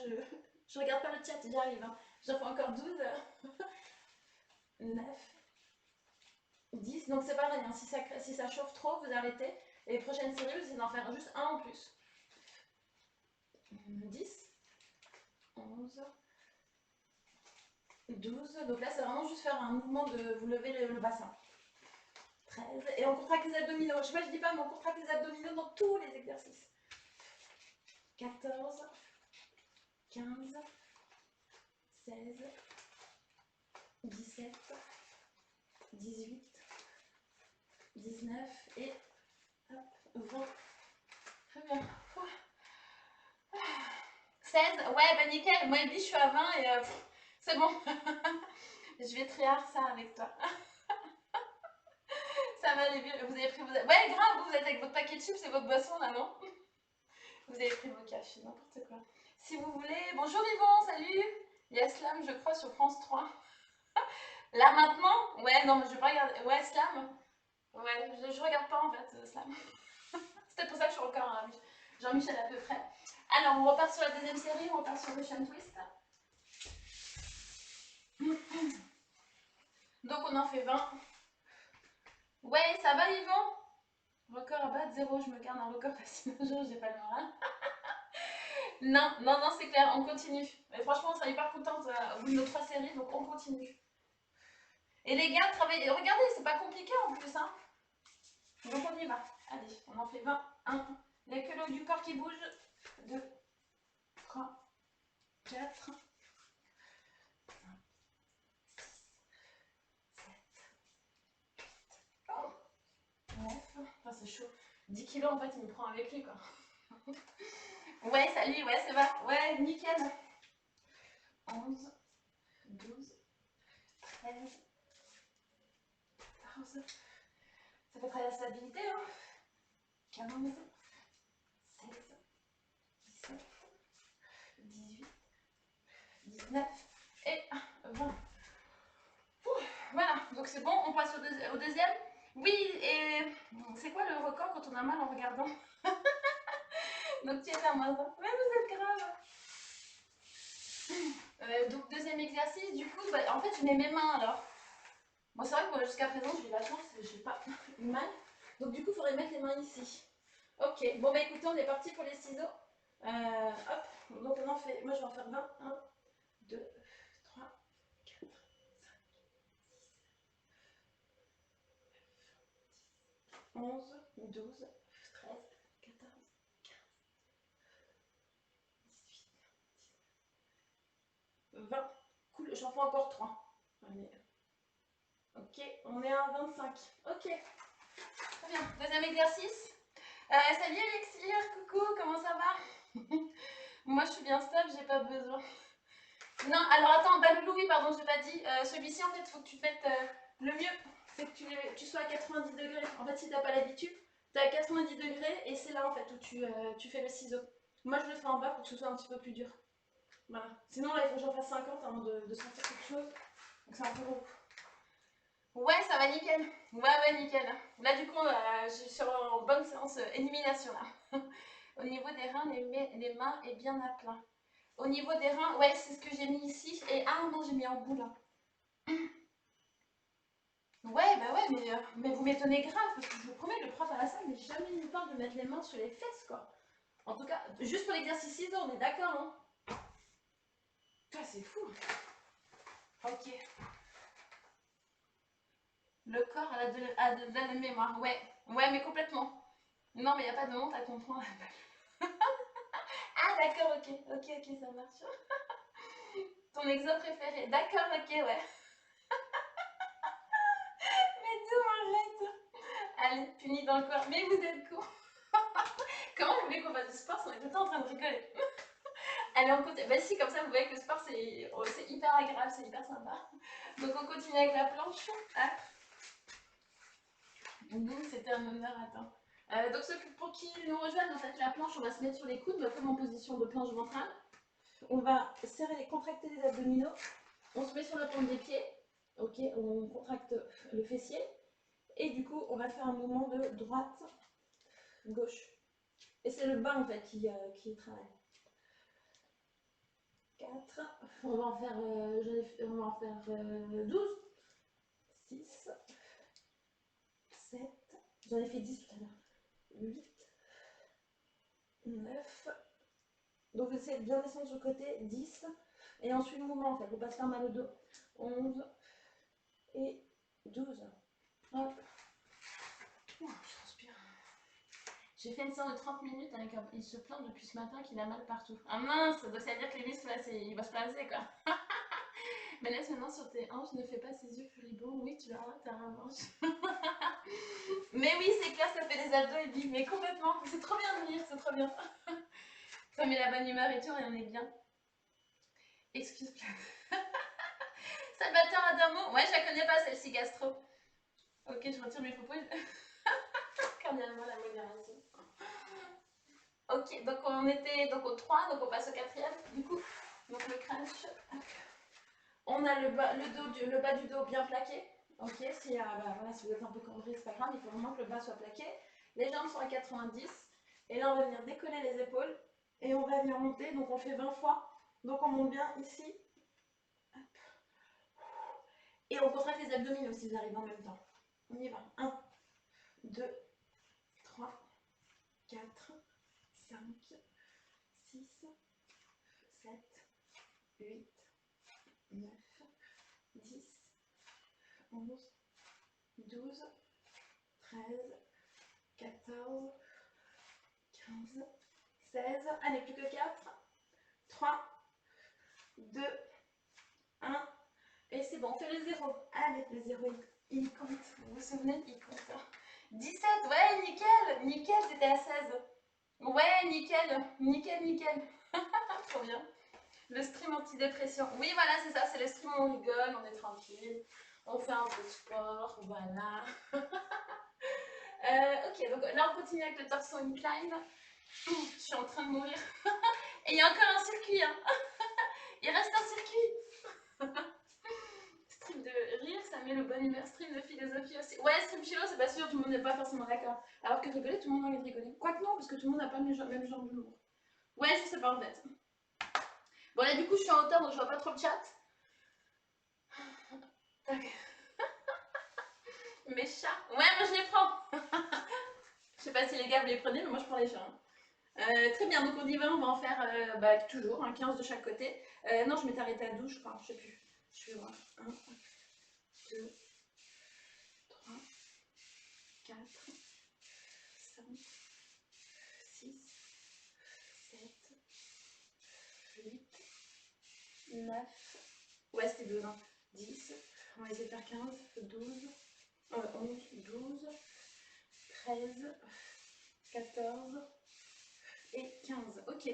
A: je regarde pas le chat, j'y arrive. Hein. J'en fais encore 12. 9, 10. Donc c'est pareil, hein. Si ça chauffe trop, vous arrêtez. Et les prochaines séries, vous essayez d'en faire juste un en plus. 10, 11, 12. Donc là, c'est vraiment juste faire un mouvement de vous lever le bassin. 13. Et on contracte les abdominaux. Je sais pas, je dis pas, mais on contracte les abdominaux dans tous les exercices. 14, 15, 16, 17, 18, 19 et hop, 20. Très bien. 16, ouais, bah nickel. Moi, je suis à 20 et c'est bon. Je vais trier ça avec toi. Ça va aller mieux. Vous avez pris vos... Ouais, grave, vous êtes avec votre paquet de chips et votre boisson là, non? Vous avez pris vos cachets, n'importe quoi. Si vous voulez... Bonjour Yvon, salut. Il y a Slam, je crois, sur France 3. Là, maintenant? Ouais, non, mais je vais pas regarder. Ouais, Slam. Ouais, je regarde pas en fait, Slam. C'était pour ça que je suis encore Jean-Michel à peu près. Alors, on repart sur la deuxième série, on repart sur Russian Twist. Donc, on en fait 20. Ouais, ça va, Yvon? Record à battre, 0. Je me garde un record parce que sinon, j'ai pas le moral. Non, non, non, c'est clair, on continue. Et franchement, on sera hyper contente au bout de nos 3 séries, donc on continue. Et les gars, travaillez. Regardez, c'est pas compliqué en plus, hein. Donc on y va. Allez, on en fait 20. 1. Il n'y a que l'eau du corps qui bouge. 2, 3, 4, 9. Enfin, c'est chaud. 10 kilos, en fait, il me prend avec lui, quoi. Ouais, salut, ouais, c'est va. Ouais, nickel. 11, 12, 13, 14. Ça fait très la stabilité, hein. 15, 16, 17, 18, 19 et 20. Voilà, donc c'est bon, on passe au deuxième. Oui, et c'est quoi le record quand on a mal en regardant? Donc tu es à moins 20. Mais vous êtes grave. Donc deuxième exercice, du coup, bah, en fait je mets mes mains alors. Bon, c'est vrai que jusqu'à présent j'ai eu la chance, j'ai pas eu mal. Donc du coup, il faudrait mettre les mains ici. Ok, bon bah écoutez, on est parti pour les ciseaux. Hop, donc on en fait, moi je vais en faire 20. 1, 2, 3, 4, 5, 11, 12, 13, 14, 15, 20. Cool, j'en fais encore 3. Allez. Ok, on est à 25. Ok, très bien. Deuxième exercice. Salut Alexir, coucou, comment ça va? Moi je suis bien stable, j'ai pas besoin. Non, alors attends, Baloulou, oui, pardon, je l'ai pas dit. Celui-ci, en fait, il faut que tu mettes le mieux, c'est que tu sois à 90 degrés. En fait, si t'as pas l'habitude, tu es à 90 degrés et c'est là, en fait, où tu fais le ciseau. Moi, je le fais en bas pour que ce soit un petit peu plus dur. Voilà. Sinon, là, il faut que j'en fasse 50 avant de sentir quelque chose. Donc, c'est un peu long. Ouais, ça va nickel. Ouais, nickel. Là, du coup, je suis sur une bonne séance élimination, là. Au niveau des reins, les mains est bien à plat. Au niveau des reins, ouais, c'est ce que j'ai mis ici. Et ah non, j'ai mis en bout là. Ouais, bah ouais, mais vous m'étonnez grave, parce que je vous promets, le prof à la salle, mais jamais il nous parle de mettre les mains sur les fesses, quoi. En tout cas, juste pour l'exercice ciseaux, on est d'accord, hein. Putain, c'est fou. Ok. Le corps a de la mémoire, ouais. Ouais, mais complètement. Non, mais il n'y a pas de honte à comprendre. Ah, d'accord, ok, ça marche. Ton exo préféré. D'accord, ok, ouais. Mais tout, arrête. Allez, puni dans le corps. Mais vous êtes con. Comment vous voulez qu'on fasse du sport si on est tout le temps en train de rigoler? Allez, on continue. Bah si, comme ça, vous voyez que le sport, c'est hyper agréable, c'est hyper sympa. Donc, on continue avec la planche. Hop. C'était un honneur, attends. Donc, pour qui nous rejoignent, en fait, la planche, on va se mettre sur les coudes, bah, comme en position de planche ventrale. On va serrer, contracter les abdominaux. On se met sur la pointe des pieds. Ok, on contracte le fessier. Et du coup, on va faire un mouvement de droite, gauche. Et c'est le bas, en fait, qui travaille. 4. On va en faire, 12. 6. 7. J'en ai fait 10 tout à l'heure. 8. 9. Donc j'essaie de bien descendre sur le côté. 10. Et ensuite le mouvement en fait, pour pas se faire mal au dos. 11 et 12. Hop. Oh, je transpire. J'ai fait une séance de 30 minutes avec un... Il se plaint depuis ce matin qu'il a mal partout. Ah mince, donc ça veut dire que les muscles là, il va se placer quoi. Mais laisse maintenant sur tes hanches, ne fais pas ses yeux furibonds. Oui, tu verras, t'as un manche. Mais oui, c'est clair, ça fait des abdos et bim, mais complètement. C'est trop bien de venir, c'est trop bien. Ça met la bonne humeur et tout, et on est bien. Excuse-moi. Salvatore Adamo. Ouais, je la connais pas celle-ci, gastro. Ok, je retire mes propos. Cordialement la modération. Ok, donc on était donc au 3, donc on passe au 4e. Du coup, donc le crunch. On a le bas du dos bien plaqué. Ok, si, voilà, si vous êtes un peu cambré, c'est pas grave, il faut vraiment que le bas soit plaqué. Les jambes sont à 90. Et là, on va venir décoller les épaules. Et on va venir monter. Donc, on fait 20 fois. Donc, on monte bien ici. Et on contracte les abdominaux si vous arrivez en même temps. On y va. 1, 2, 3, 4, 5, 6, 6, 7, 8, 9, 10, 11, 12, 13, 14, 15, 16. Allez, plus que 4, 3, 2, 1. Et c'est bon, on fait le 0. Allez, le 0, il compte. Vous vous souvenez, il compte. 17, ouais, nickel. Nickel, c'était à 16. Ouais, nickel. Nickel, nickel. Trop bien. Le stream antidépression. Oui, voilà, c'est ça, c'est le stream où on rigole, on est tranquille. On fait un peu de sport, voilà. Ok, donc là, on continue avec le torsion incline. Je suis en train de mourir. Et il y a encore un circuit, hein. Il reste un circuit. Stream de rire, ça met le bon humeur. Stream de philosophie aussi. Ouais, stream philo, c'est pas sûr, tout le monde n'est pas forcément d'accord. Alors que rigoler, tout le monde a envie de rigoler. Quoique non, parce que tout le monde n'a pas le même genre d'humour. Ouais, je sais pas en fait. Bon, là, du coup, je suis en hauteur, donc je vois pas trop le chat. Tac. Mes chats. Ouais, moi, je les prends. Je sais pas si les gars vous les prenez, mais moi, je prends les chats. Très bien, donc on y va, on va en faire toujours, 15 de chaque côté. Non, je m'étais arrêtée à 12, je crois, je sais plus. Je vais voir. 1, 2, 3, 4, 5, 6, 7, 8, 9. Ouais, c'était 12, hein. 10. On va essayer de faire 15, 12, 11, 12, 13, 14 et 15. Ok.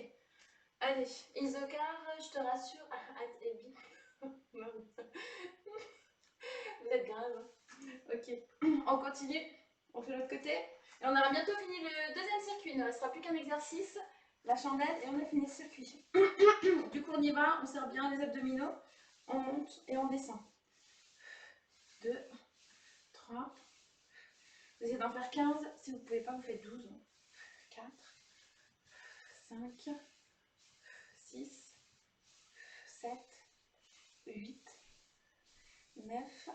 A: Allez, Isocar, je te rassure. Vous êtes grave. Ok, on continue. On fait l'autre côté. Et on aura bientôt fini le deuxième circuit. Il ne restera plus qu'un exercice, la chandelle, et on a fini ce circuit. Du coup, on y va. On serre bien les abdominaux. On monte et on descend. 2, 3. Vous essayez d'en faire 15. Si vous ne pouvez pas, vous faites 12. 4, 5, 6, 7, 8, 9,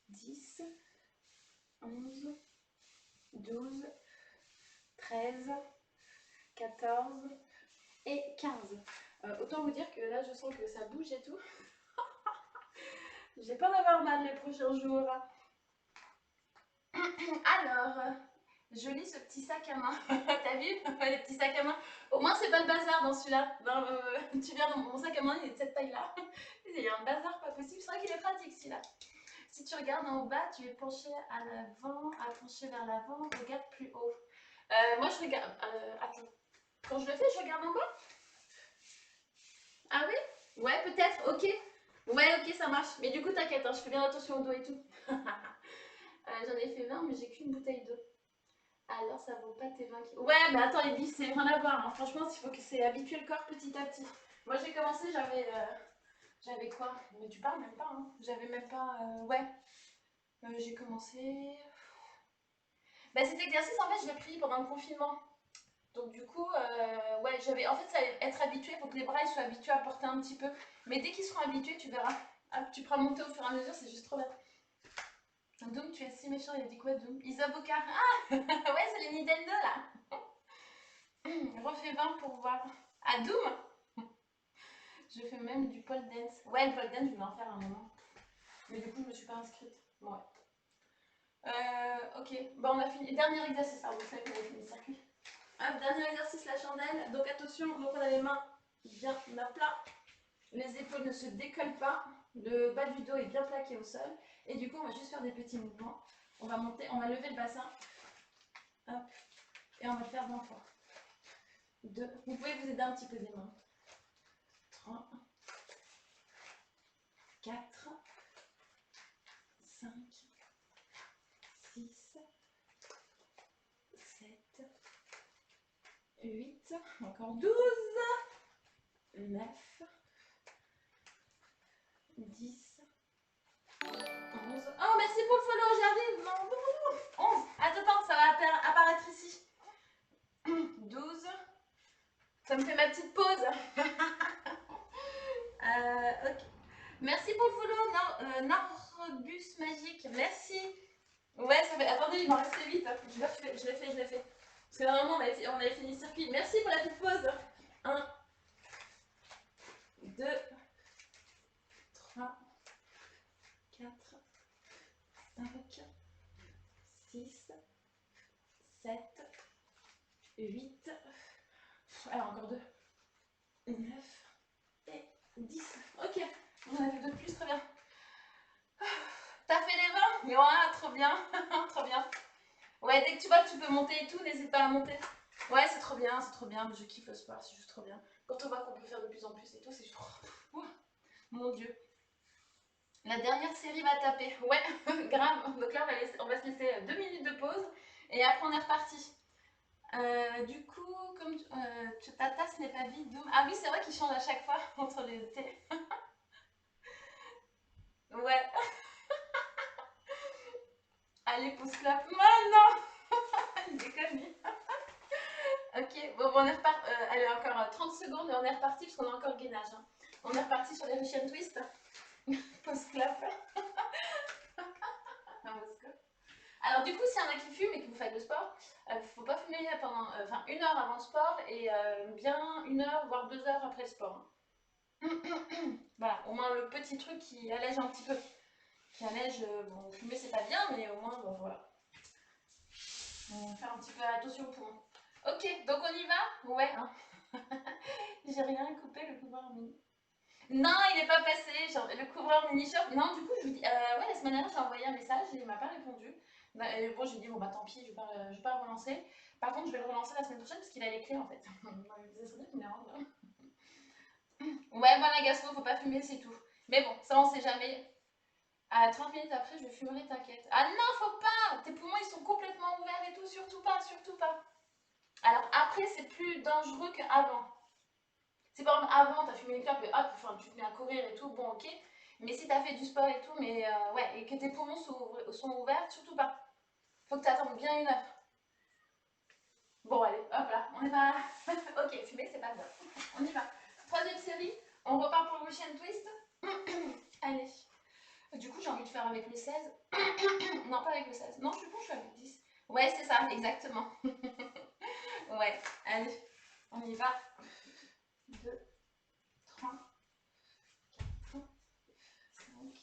A: 10, 11, 12, 13, 14 et 15. Autant vous dire que là, je sens que ça bouge et tout. J'ai peur d'avoir mal les prochains jours. Alors, je lis ce petit sac à main. T'as vu les petits sacs à main? Au moins, c'est pas le bazar dans celui-là. Tu viens dans mon sac à main, il est de cette taille-là. Il y a un bazar pas possible. C'est vrai qu'il est pratique celui-là. Si tu regardes en bas, tu es penché à l'avant, à pencher vers l'avant. Regarde plus haut. Moi, je regarde. Attends. Quand je le fais, je regarde en bas. Ah oui? Ouais, peut-être. Ok. Ouais, ok, ça marche. Mais du coup, t'inquiète, hein, je fais bien attention au dos et tout. J'en ai fait 20, mais j'ai qu'une bouteille d'eau. Alors, ça vaut pas tes 20 kilos. Ouais, mais attends, Elise, c'est rien à voir. Hein. Franchement, il faut que c'est habituer le corps petit à petit. Moi, j'ai commencé, j'avais quoi? Mais tu parles même pas, hein. J'avais même pas... ouais. J'ai commencé... Bah, cet exercice, en fait, je l'ai pris pendant le confinement. Donc du coup, ouais, en fait, ça allait être habitué, il faut que les bras ils soient habitués à porter un petit peu. Mais dès qu'ils seront habitués, tu verras. Hop, tu pourras monter au fur et à mesure, c'est juste trop bien. Doom, tu es si méchant, il a dit quoi Doom? Isobokar. Ah ouais, c'est les Nintendo là. Refais 20 pour voir. Ah, Doom. Je fais même du pole dance. Ouais, le pole dance, je voulais en faire un moment. Mais du coup, je me suis pas inscrite. Bon, ouais. Ok, bon, on a fini. Dernier exercice. Ah, vous savez qu'on a fini le circuit. Hop, dernier exercice, la chandelle. Donc attention, donc on a les mains bien à plat. Les épaules ne se décollent pas. Le bas du dos est bien plaqué au sol. Et du coup, on va juste faire des petits mouvements. On va monter, on va lever le bassin. Hop. Et on va le faire 20 fois. 2. Vous pouvez vous aider un petit peu des mains. 3. 4. 5. 6. 7. 8. Encore 12. 9. 10. 11. Oh, merci pour le follow, j'arrive. Non, non, 11. Attends, ça va apparaître ici. 12. Ça me fait ma petite pause. Ok. Merci pour le follow, Narbus Magique. Merci. Ouais, ça fait. Attendez, il m'en reste 8. Je l'ai fait. Parce que normalement, on avait fini le circuit. Merci pour la petite pause. Alors encore 2. 9 et 10. Ok, on a fait 2 de plus, très bien. T'as fait les 20? Ouais, trop bien, trop bien. Ouais, dès que tu vois que tu peux monter et tout, n'hésite pas à monter. Ouais, c'est trop bien, je kiffe le sport, c'est juste trop bien. Quand on voit qu'on peut faire de plus en plus et tout, c'est juste... Oh, mon Dieu. La dernière série va taper. Ouais, grave. Donc là, on va se laisser 2 minutes de pause et après on est reparti. Du coup, comme ta tasse n'est pas vide. Ah oui, c'est vrai qu'il change à chaque fois entre les thés. Ouais. Allez, pause clap. Oh non. Il déconne. Ok, bon, on est reparti. Allez, encore 30 secondes et on est reparti parce qu'on a encore le gainage. Hein. On est reparti sur les Russian Twist. Pause clap. Alors du coup, s'il y en a qui fument et que vous faites le sport, faut pas fumer pendant, enfin 1 heure avant le sport et bien 1 heure voire 2 heures après le sport. Voilà, au moins le petit truc qui allège un petit peu. Qui allège, bon, fumer c'est pas bien, mais au moins, bon voilà. On va faire un petit peu attention au poumon. Ok, donc on y va? Ouais, hein. J'ai rien coupé, le couvreur mini. Non, il n'est pas passé, genre, le couvreur mini shop. Non, du coup, je vous dis, ouais, la semaine dernière, j'ai envoyé un message et il m'a pas répondu. Bon, j'ai dit, bon, bah tant pis, je vais pas le relancer. Par contre, je vais le relancer la semaine prochaine parce qu'il a les clés en fait. Ça serait bien qu'il me les rende. Ouais, voilà, Gaspo, faut pas fumer, c'est tout. Mais bon, ça, on sait jamais. À 30 minutes après, je fumerai, t'inquiète. Ah non, faut pas! Tes poumons, ils sont complètement ouverts et tout, surtout pas, surtout pas. Alors après, c'est plus dangereux qu'avant. C'est par exemple, avant, t'as fumé une clope et hop, enfin, tu te mets à courir et tout, bon, ok. Mais si t'as fait du sport et tout, mais ouais, et que tes poumons sont ouverts, surtout pas. Faut que t'attendes bien 1 heure. Bon, allez, hop là, on est pas. Ok, fumer, c'est pas bien. On y va. Troisième série, on repart pour le Russian Twist. Allez. Du coup, j'ai envie de faire avec le 16. Non, pas avec le 16. Non, je suis bon, je suis avec 10. Ouais, c'est ça, exactement. Ouais, allez, on y va. 2, 3, 4, 5,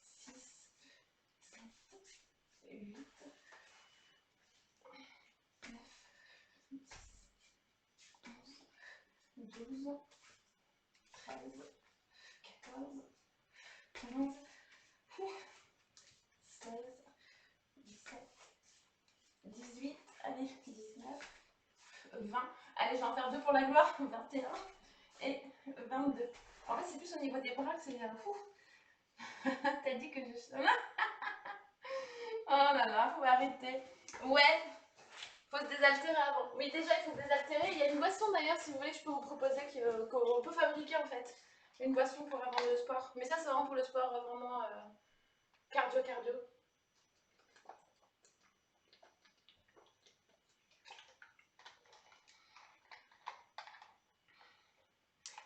A: 6, 7, 8, 9, 10, 11, 12, 13, 14, 15, 16, 17, 18, allez, 19, 20. Allez, je vais en faire 2 pour la gloire. 21 et 22. En fait, c'est plus au niveau des bras que c'est fou. T'as dit que je... Oh là là, faut arrêter. Ouais, faut se désaltérer avant. Oui, déjà, il faut se désaltérer. Il y a une boisson d'ailleurs, si vous voulez, que je peux vous proposer qu'on peut fabriquer en fait. Une boisson pour avant le sport. Mais ça, c'est vraiment pour le sport vraiment cardio.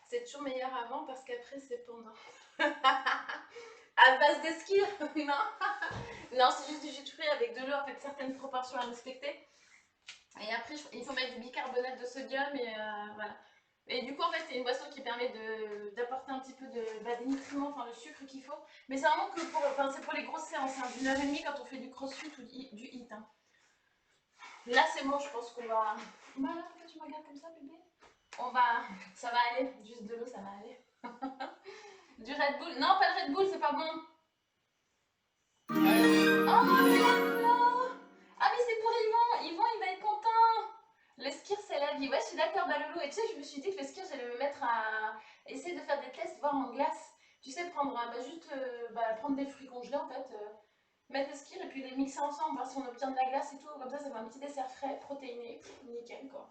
A: C'est toujours meilleur avant parce qu'après, c'est pendant. À base de ski. Non. Non, c'est juste du jus de fruits avec de l'eau, en fait, certaines proportions à respecter. Et après, il faut mettre du bicarbonate de sodium et voilà. Et du coup, en fait, c'est une boisson qui permet d'apporter un petit peu des nutriments, enfin le sucre qu'il faut. Mais c'est vraiment que pour, enfin, c'est pour les grosses séances, hein, d'1 heure et demie quand on fait du crossfit ou du HIIT. Hein. Là, c'est bon, je pense qu'on va. Bah là, pourquoi tu me regardes comme ça, bébé? On va. Ça va aller, juste de l'eau, ça va aller. Du Red Bull. Non, pas le Red Bull, c'est pas bon. Oh, non. Ah, mais c'est pour Yvan. Yvan, il va être content. Le skir, c'est la vie. Ouais, je suis d'accord, Balolo. Et tu sais, je me suis dit que le skir, j'allais me mettre à essayer de faire des tests, voir en glace. Tu sais, prendre juste prendre des fruits congelés, en fait, mettre le skir et puis les mixer ensemble, voir si on obtient de la glace et tout. Comme ça fait un petit dessert frais, protéiné. Pff, nickel, quoi.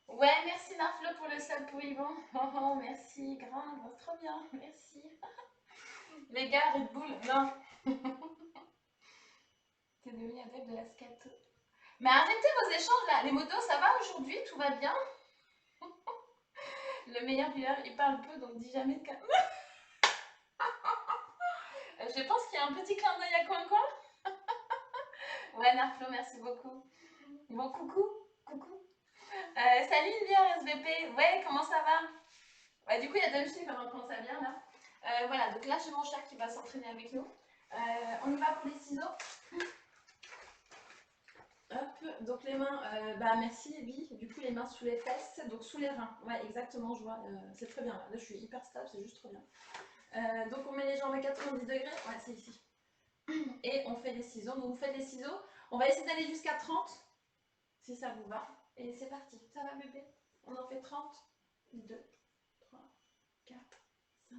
A: Ouais, merci Narflo pour le sub pour Yvan. Oh, oh, merci, grave, trop bien, merci. Les gars, Red Bull, non. T'es devenu adepte de la scato. Mais arrêtez vos échanges là. Les motos, ça va aujourd'hui? Tout va bien? Le meilleur dealer, il parle peu, donc dis jamais de cas. Je pense qu'il y a un petit clin d'œil à Coin. Ouais, Narflo, merci beaucoup. Bon, coucou. Coucou. Salut, bien SVP. Ouais, comment ça va? Ouais, du coup, il y a Dumshy, comment ça vient là. Voilà, donc là, j'ai mon chat qui va s'entraîner avec nous. On y va pour les ciseaux. Hop, donc les mains, bah merci Ebi, du coup les mains sous les fesses, donc sous les reins, ouais exactement, je vois, c'est très bien, là je suis hyper stable, c'est juste trop bien. Donc on met les jambes à 90 degrés, ouais c'est ici, et on fait les ciseaux, donc vous faites les ciseaux, on va essayer d'aller jusqu'à 30, si ça vous va, et c'est parti, ça va bébé, on en fait 30, 2, 3, 4, 5,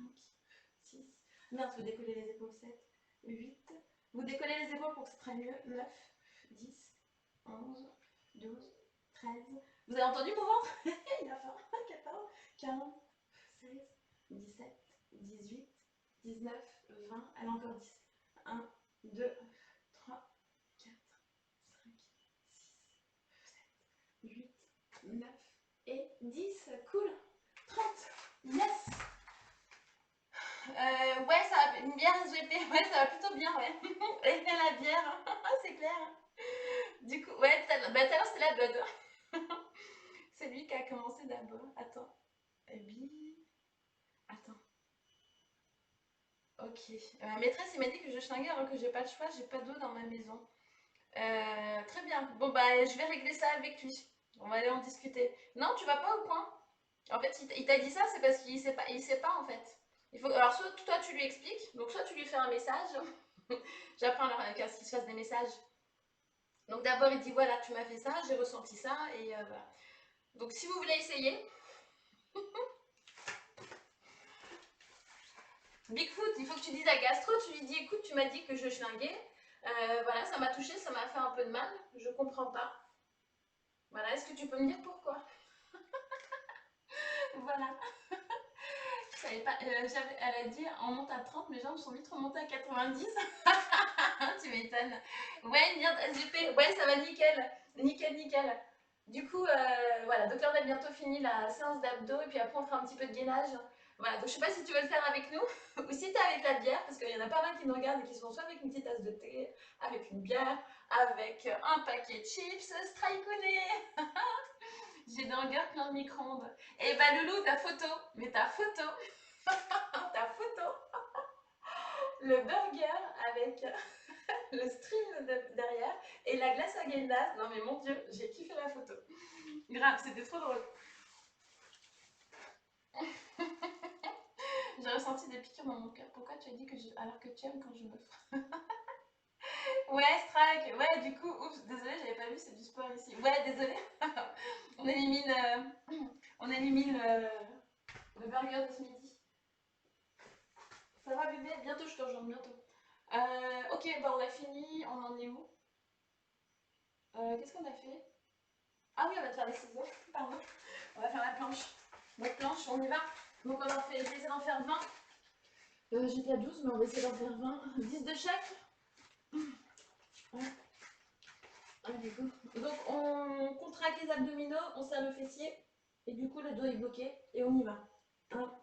A: 6, merde, faut décoller les épaules, 7, 8, vous décollez les épaules pour que ça traîne mieux, 9, 10, 11, 12, 13. Vous avez entendu mon ventre? Il a faim. 14, 15, 16, 17, 18, 19, 20. Elle a encore 10. 1, 2, 3, 4, 5, 6, 7, 8, 9 et 10. Cool. 30. Yes. Ouais, ça va bien SGP. Ouais, ça va plutôt bien, ouais. Et la bière, c'est clair. Du coup, ouais, tout à l'heure c'était la bonne. C'est lui qui a commencé d'abord. Attends. Abby. Attends. Ok. Ma maîtresse, il m'a dit que je schlinguais alors que j'ai pas le choix, j'ai pas d'eau dans ma maison. Très bien. Bon, bah, je vais régler ça avec lui. On va aller en discuter. Non, tu vas pas au coin. En fait, il t'a dit ça, c'est parce qu'il sait pas en fait. Il faut, alors, soit toi tu lui expliques, donc soit tu lui fais un message. J'apprends qu'à ce qu'il se fasse des messages. Donc d'abord, il dit voilà, tu m'as fait ça, j'ai ressenti ça, et voilà. Donc si vous voulez essayer, Bigfoot, il faut que tu dises à Gastro, tu lui dis écoute, tu m'as dit que je schlinguais, voilà, ça m'a touché, ça m'a fait un peu de mal, je comprends pas. Voilà, est-ce que tu peux me dire pourquoi? Voilà, je savais pas, elle a dit on monte à 30, mes jambes sont vite remontées à 90. Tu m'étonnes. Ouais, merde, SGP, ouais, ça va nickel, nickel, nickel. Du coup, voilà, donc là on a bientôt fini la séance d'abdos et puis après on fera un petit peu de gainage. Voilà, donc je sais pas si tu veux le faire avec nous ou si t'es avec la bière, parce qu'il y en a pas mal qui nous regardent et qui sont soit avec une petite tasse de thé, avec une bière, avec un paquet de chips, strikeonné. J'ai dans le cœur plein de micro-ondes. Et bah Loulou, ta photo, mais ta photo, ta photo, le burger avec le stream derrière et la glace à Gendas. Non mais mon dieu, j'ai kiffé la photo. Grave, c'était trop drôle. J'ai ressenti des piqûres dans mon cœur. Pourquoi tu as dit que alors que tu aimes quand je me ferai? Ouais, Strike. Ouais, du coup, oups, désolé, j'avais pas vu, c'est du sport ici. Ouais, désolé. on élimine, on élimine le burger de ce midi. Ça va bébé? Bientôt, je te rejoins bientôt. Ok, bah on a fini. On en est où? Qu'est-ce qu'on a fait? Ah oui, on va te faire les ciseaux. Pardon. On va faire la planche. Notre planche, on y va. Donc on en fait, je vais essayer d'en faire 20. J'étais à 12, mais on va essayer d'en faire 20. 10 de chaque. Ouais. Allez, go. Donc on contracte les abdominaux, on serre le fessier. Et du coup, le dos est bloqué. Et on y va. 1,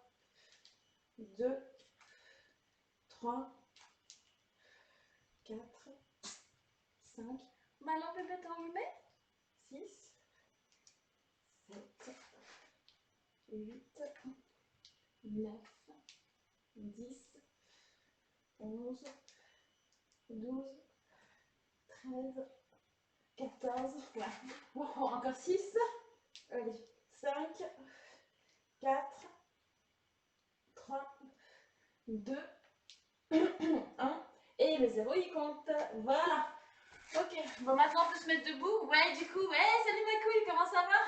A: 2, 3, 4, 5. Malin bébé, t'es enrhumé? 6, 7, 8, 9, 10, 11, 12, 13, 14, ouais. Oh, encore 6. Allez, 5, 4, 3, 2, 1. Et le 0 il compte. Voilà. Ok, bon maintenant on peut se mettre debout. Ouais, du coup, ouais, salut ma couille, comment ça va?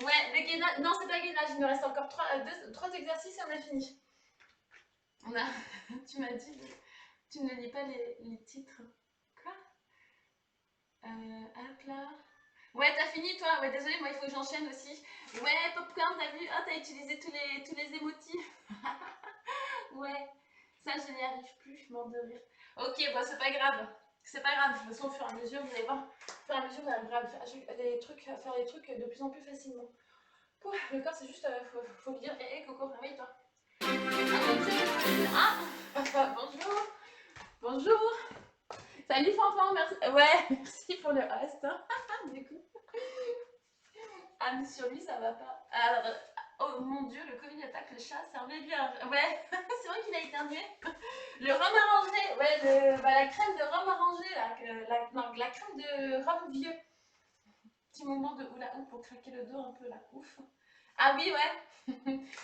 A: Ouais, le gainage, non c'est pas gainage, il nous reste encore 3 exercices et on a fini. On a, tu m'as dit, tu ne lis pas les titres. Quoi? Hop là. Ouais, t'as fini toi? Ouais, désolé, moi il faut que j'enchaîne aussi. Ouais, Popcorn, t'as vu? Ah, t'as utilisé tous les émotis. Ouais, ça je n'y arrive plus, je mort de rire. Ok, bon, c'est pas grave. C'est pas grave, de toute façon, au fur et à mesure, vous allez voir, au fur et à mesure, vous arriverez à faire les trucs de plus en plus facilement. Pouf, le corps, c'est juste, faut lui dire, hé, Coco, réveille-toi. Ah, bonjour, bonjour. Salut, Fanfan, merci. Ouais, merci pour le reste. Du coup. Ah, mais sur lui, ça va pas. Alors, Oh mon dieu, le Covid attaque les chats, servez bien. Ouais, c'est vrai qu'il a éternué. Le rhum arrangé, ouais, la crème de rhum arrangé, là, non, la crème de rhum vieux. Petit moment de oula ouf pour craquer le dos un peu là, ouf. Ah oui, ouais.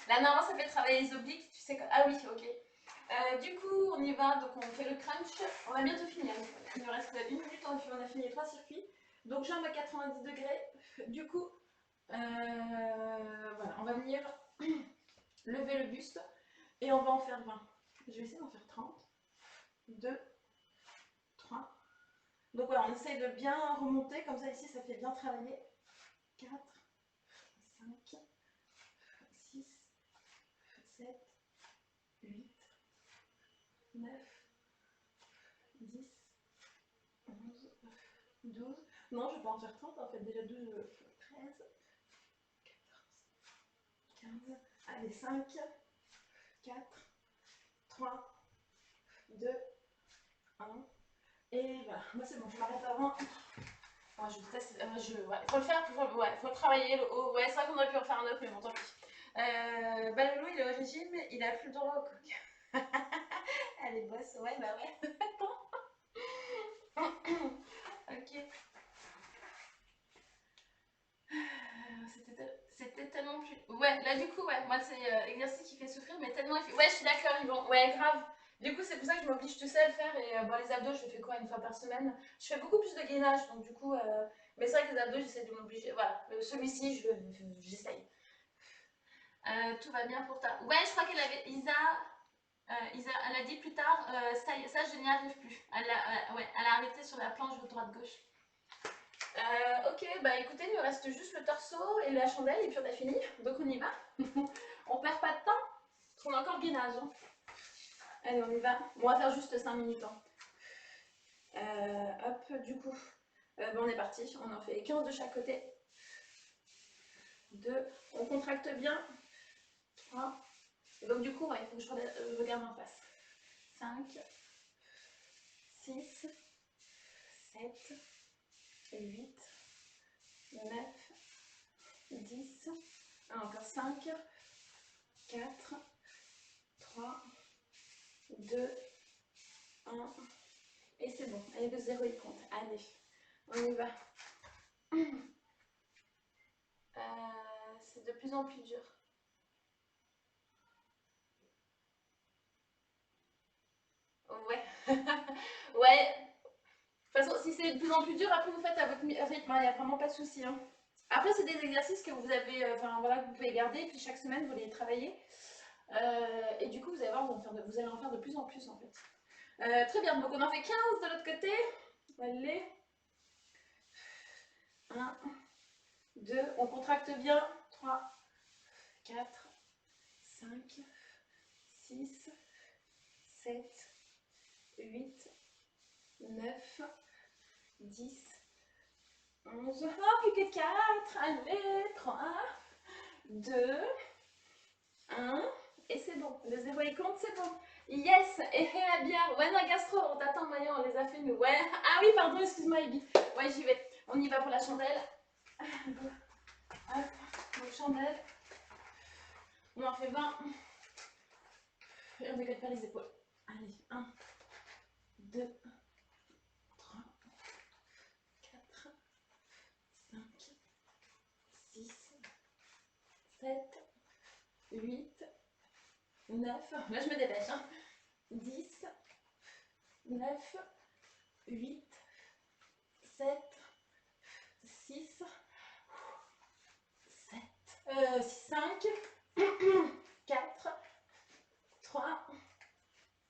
A: Là, normalement, ça fait travailler les obliques, tu sais quoi. Ah oui, ok. Du coup, on y va, donc on fait le crunch. On a bientôt fini, hein. Il nous reste 1 minute, on a fini les 3 circuits. Donc jambe à 90 degrés. Du coup, voilà, on va venir lever le buste et on va en faire 20. Je vais essayer d'en faire 30. 2, 3. Donc voilà, on essaye de bien remonter, comme ça ici ça fait bien travailler. 4, 5, 6, 7, 8, 9, 10, 11, 12. Non, je vais pas en faire 30, en fait déjà 12, 13, 14, 15. Allez, 5, 4, 3, 2, 1. Et voilà, moi c'est bon, je m'arrête avant. Ouais, je déteste, ouais, faut le faire, faut le travailler, le haut. Ouais, c'est vrai qu'on aurait pu en faire un autre, mais bon, tant pis. Balolo, il est au régime, il a plus le droit au coq. Elle est bosse, ouais, bah ouais. Ok. C'était tellement plus. Ouais, là du coup, ouais, moi c'est l'exercice qui fait souffrir, mais tellement. Ouais, je suis d'accord, Yvon. Ouais, grave. Du coup, c'est pour ça que je m'oblige, tu sais, à le faire. Et bon, les abdos, je fais quoi, 1 fois par semaine? Je fais beaucoup plus de gainage, donc du coup. Mais c'est vrai que les abdos, j'essaie de m'obliger. Voilà, celui-ci, j'essaye. Tout va bien pour ta. Ouais, je crois qu'elle avait. Isa, elle a dit plus tard, ça je n'y arrive plus. Ouais, elle a arrêté sur la planche de droite-gauche. Ok, bah écoutez, il nous reste juste le torso et la chandelle et puis on a fini. Donc on y va. On perd pas de temps, parce qu'on a encore le gainage. Hein. Allez, on y va. On va faire juste 5 minutes. Hein. Hop, du coup, bon, on est parti. On en fait 15 de chaque côté. 2, on contracte bien. 3. Et donc du coup, ouais, il faut que je regarde en face. 5, 6, 7, 8, 9, 10, encore 5, 4, 3, 2, 1, et c'est bon. Allez, le 0 il compte. Allez, on y va. C'est de plus en plus dur. Ouais. Ouais. De toute façon, si c'est de plus en plus dur, après vous faites à votre rythme, il n'y a vraiment pas de souci. Hein. Après, c'est des exercices que vous avez, voilà, que vous pouvez garder, et puis chaque semaine, vous les travaillez. Et du coup, vous allez voir, vous allez en faire de plus en plus en fait. Très bien, donc on en fait 15 de l'autre côté. Allez. 1, 2, on contracte bien. 3, 4, 5, 6, 7, 8, 9, 10, 11. Oh, plus que 4. Allez, 3, 2, 1. Et c'est bon. Le 0 il compte, c'est bon. Yes. Et la bière. Ouais, la gastro, on t'attend, Maya, on les a fait, nous. Ouais. Ah oui, pardon, excuse-moi, Ibi. Ouais, j'y vais. On y va pour la chandelle. Hop, donc chandelle. On en fait 20. Et on décale pas les épaules. Allez, 1, 2, 3, 4, 5, 6, 7, 8, 9. Là, je me dépêche. Hein. 10, 9, 8, 7, 6, 7, 5, 4, 3,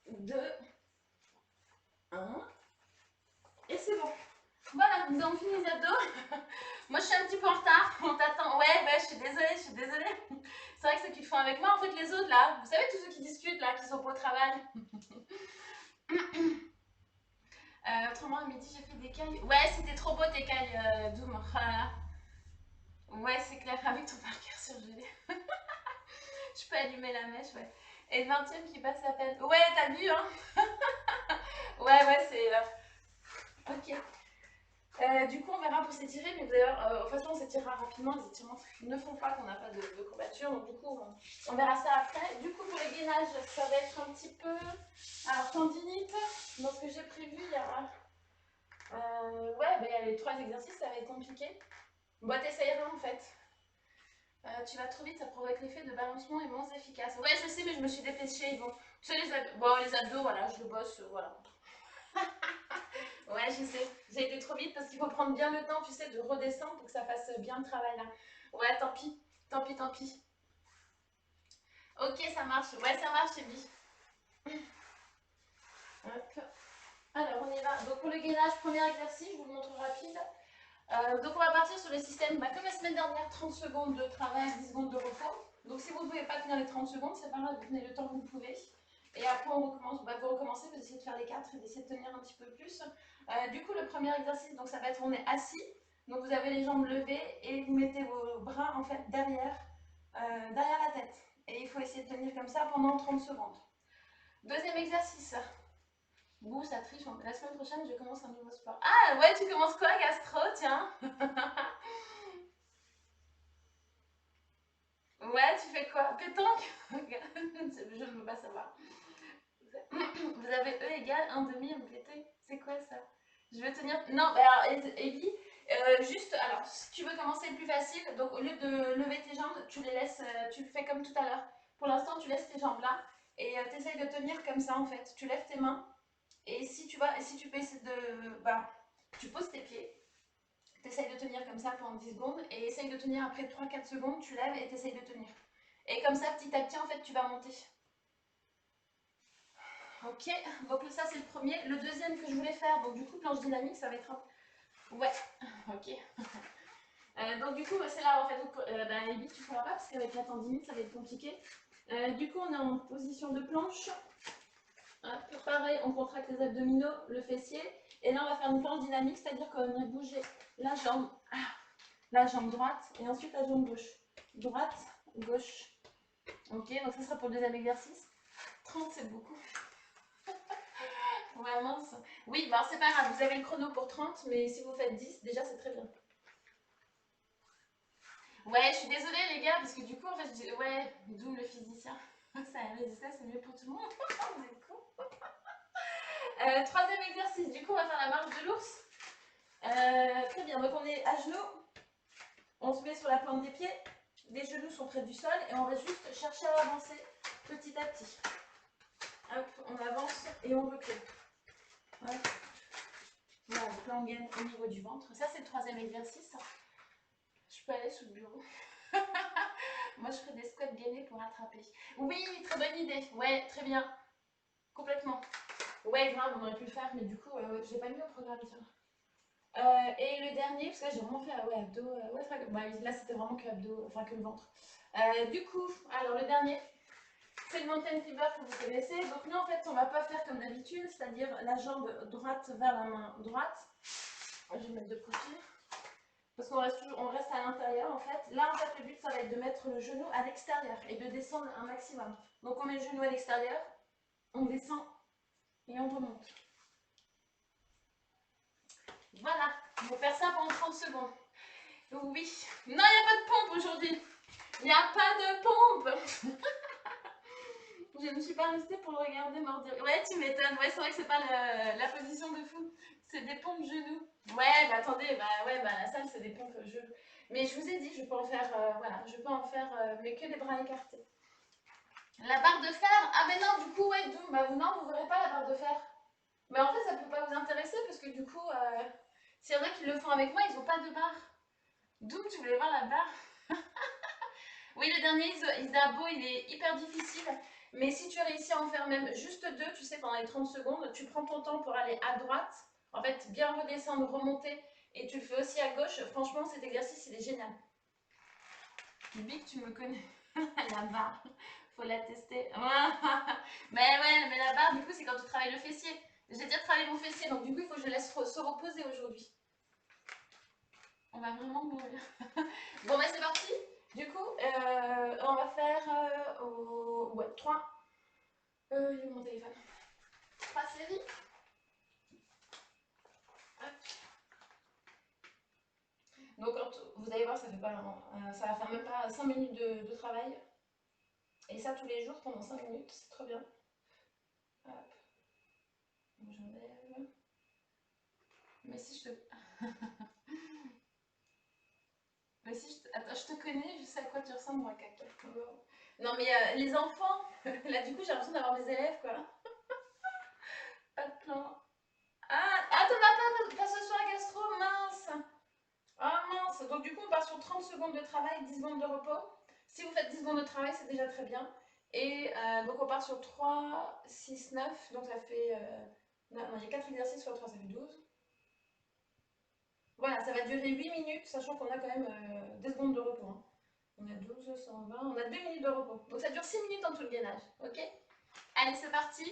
A: 2, 1. Et c'est bon. Voilà, nous avons fini les abdos. Moi, je suis un petit peu en retard. On t'attend. Ouais, je suis désolée, C'est vrai que ceux qui le font avec moi, en fait, les autres, là, vous savez, tous ceux qui discutent, là, qui sont pas au travail. Autrement, à midi, j'ai fait des cailles. Ouais, c'était trop beau tes cailles, Doom. Oh là là. Ouais, c'est clair, avec ton marqueur surgelé. Je peux allumer la mèche, ouais. Et le 20e qui passe à peine. Ouais, t'as vu, hein. Ouais, c'est... Ok. Du coup, on verra pour s'étirer, mais vous allez voir, de toute façon, on s'étirera rapidement. Les étirements ne font pas qu'on n'a pas de courbature, donc du coup, on verra ça après. Du coup, pour le gainage, ça va être un petit peu. Alors, tendinite, dans ce que j'ai prévu, il y a. Ouais, ben, il y a les 3 exercices, ça va être compliqué. Bon, t'essayeras en fait. Tu vas trop vite, ça provoque l'effet de balancement et moins efficace. Ouais, je sais, mais je me suis dépêchée. Ils vont. Tu sais, les abdos, bon, les abdos, voilà, je le bosse, voilà. Ouais, je sais. J'ai été trop vite parce qu'il faut prendre bien le temps, tu sais, de redescendre pour que ça fasse bien le travail là. Ouais, tant pis. Tant pis, tant pis. Ok, ça marche. Ouais, ça marche, Ebi. Hop. Alors, on y va. Donc, pour le gainage, premier exercice, je vous le montre rapide. Donc, on va partir sur le système, bah, comme la semaine dernière, 30 secondes de travail, 10 secondes de repos. Donc, si vous ne pouvez pas tenir les 30 secondes, c'est pas grave, vous tenez le temps que vous pouvez. Et après, on recommence. Bah, vous recommencez, vous essayez de faire les 4 et d'essayer de tenir un petit peu plus. Du coup, le premier exercice, donc ça va être, on est assis. Donc, vous avez les jambes levées et vous mettez vos bras en fait derrière la tête. Et il faut essayer de tenir comme ça pendant 30 secondes. Deuxième exercice. Bouh, ça triche. La semaine prochaine, je commence un nouveau sport. Ah, ouais, tu commences quoi, gastro, tiens? Ouais, tu fais quoi? Pétanque? Je ne veux pas savoir. Vous avez E égale 1,5 MPT. C'est quoi ça? Je vais tenir. Non, bah alors, Evie, juste, alors, si tu veux commencer le plus facile, donc au lieu de lever tes jambes, tu les laisses, tu fais comme tout à l'heure. Pour l'instant, tu laisses tes jambes là et tu essayes de tenir comme ça en fait. Tu lèves tes mains et si tu peux essayer de. Bah, tu poses tes pieds, tu essayes de tenir comme ça pendant 10 secondes et essaye de tenir après 3-4 secondes, tu lèves et tu essayes de tenir. Et comme ça, petit à petit, en fait, tu vas monter. Ok, donc ça c'est le premier. Le deuxième que je voulais faire, donc du coup planche dynamique, ça va être un... Ouais, ok. Donc du coup c'est là en fait où Ebi, tu ne feras pas parce qu'avec la tendinite ça va être compliqué. Du coup on est en position de planche. Hop, pareil, on contracte les abdominaux, le fessier. Et là on va faire une planche dynamique, c'est-à-dire qu'on va venir bouger la jambe droite et ensuite la jambe gauche. Droite, gauche. Ok, donc ça sera pour le deuxième exercice. 30 c'est beaucoup. Ouais, mince. Oui, bah c'est pas grave, vous avez le chrono pour 30, mais si vous faites 10, déjà c'est très bien. Ouais, je suis désolée les gars, parce que du coup, en fait, ouais, d'où le physicien. Ça, c'est mieux pour tout le monde. Du coup. Troisième exercice, du coup, on va faire la marche de l'ours. Très bien, donc on est à genoux, on se met sur la pointe des pieds, les genoux sont près du sol et on va juste chercher à avancer petit à petit. Hop, on avance et on recule. Hop. Voilà, donc là on gagne au niveau du ventre. Ça c'est le troisième exercice. Je peux aller sous le bureau. Moi je ferai des squats gainés pour attraper. Oui, très bonne idée. Ouais, très bien. Complètement. Ouais, grave, on aurait pu le faire, mais du coup, j'ai pas mis au programme. Et le dernier, parce que j'ai vraiment fait ouais, abdos. Ouais, là c'était vraiment que abdos, enfin que le ventre. Du coup, alors le dernier, c'est le mountain climber que vous connaissez. Donc là en fait, on va pas faire comme d'habitude, c'est-à-dire la jambe droite vers la main droite. Je vais mettre de profil. Parce qu'on reste, on reste à l'intérieur en fait. Là en fait, le but ça va être de mettre le genou à l'extérieur et de descendre un maximum. Donc on met le genou à l'extérieur, on descend et on remonte. Voilà, on va faire ça pendant 30 secondes. Oui. Non, il n'y a pas de pompe aujourd'hui. Il n'y a pas de pompe. Je ne suis pas restée pour le regarder mordir. Ouais, tu m'étonnes. Ouais, c'est vrai que c'est pas la position de fou. C'est des pompes genoux. Ouais, bah attendez, la salle c'est des pompes genoux. Mais je vous ai dit, je peux en faire, voilà, je peux en faire, mais que les bras écartés. La barre de fer. Ah mais non, du coup, ouais, bah non, vous verrez pas la barre de fer. Mais en fait, ça peut pas vous intéresser parce que du coup, s'il y en a qui le font avec moi, ils n'ont pas de barre. D'où tu voulais voir la barre. Oui, le dernier Isabeau, il est hyper difficile. Mais si tu réussis à en faire même juste deux, tu sais, pendant les 30 secondes, tu prends ton temps pour aller à droite. En fait, bien redescendre, remonter. Et tu le fais aussi à gauche. Franchement, cet exercice, il est génial. Bic, tu me connais. La barre. Faut la tester. Mais ouais, mais la barre, du coup, c'est quand tu travailles le fessier. J'ai déjà travaillé mon fessier, donc du coup, il faut que je laisse se reposer aujourd'hui. On va vraiment mourir. Bon, bah c'est parti. Du coup, on va faire ouais, 3. Il est où mon téléphone? 3 séries. Hop. Ça va faire même pas 5 minutes de travail. Et ça tous les jours pendant 5 minutes, c'est trop bien. Hop. J'enlève. Mais si je te... Mais si je te... Attends, je te connais, je sais à quoi tu ressembles, moi, caca. Non mais les enfants, là du coup j'ai l'impression d'avoir mes élèves, quoi. Pas de plan. Ah, t'en as pas ce soir, gastro, mince. Ah mince, donc du coup on part sur 30 secondes de travail, 10 secondes de repos. Si vous faites 10 secondes de travail, c'est déjà très bien. Et donc on part sur 3, 6, 9, donc ça fait... non, il y a 4 exercices sur 3, ça fait 12. Voilà, ça va durer 8 minutes, sachant qu'on a quand même des secondes de repos. Hein. On a 12, 120, on a 2 minutes de repos. Donc ça dure 6 minutes en tout le gainage, ok? Allez, c'est parti.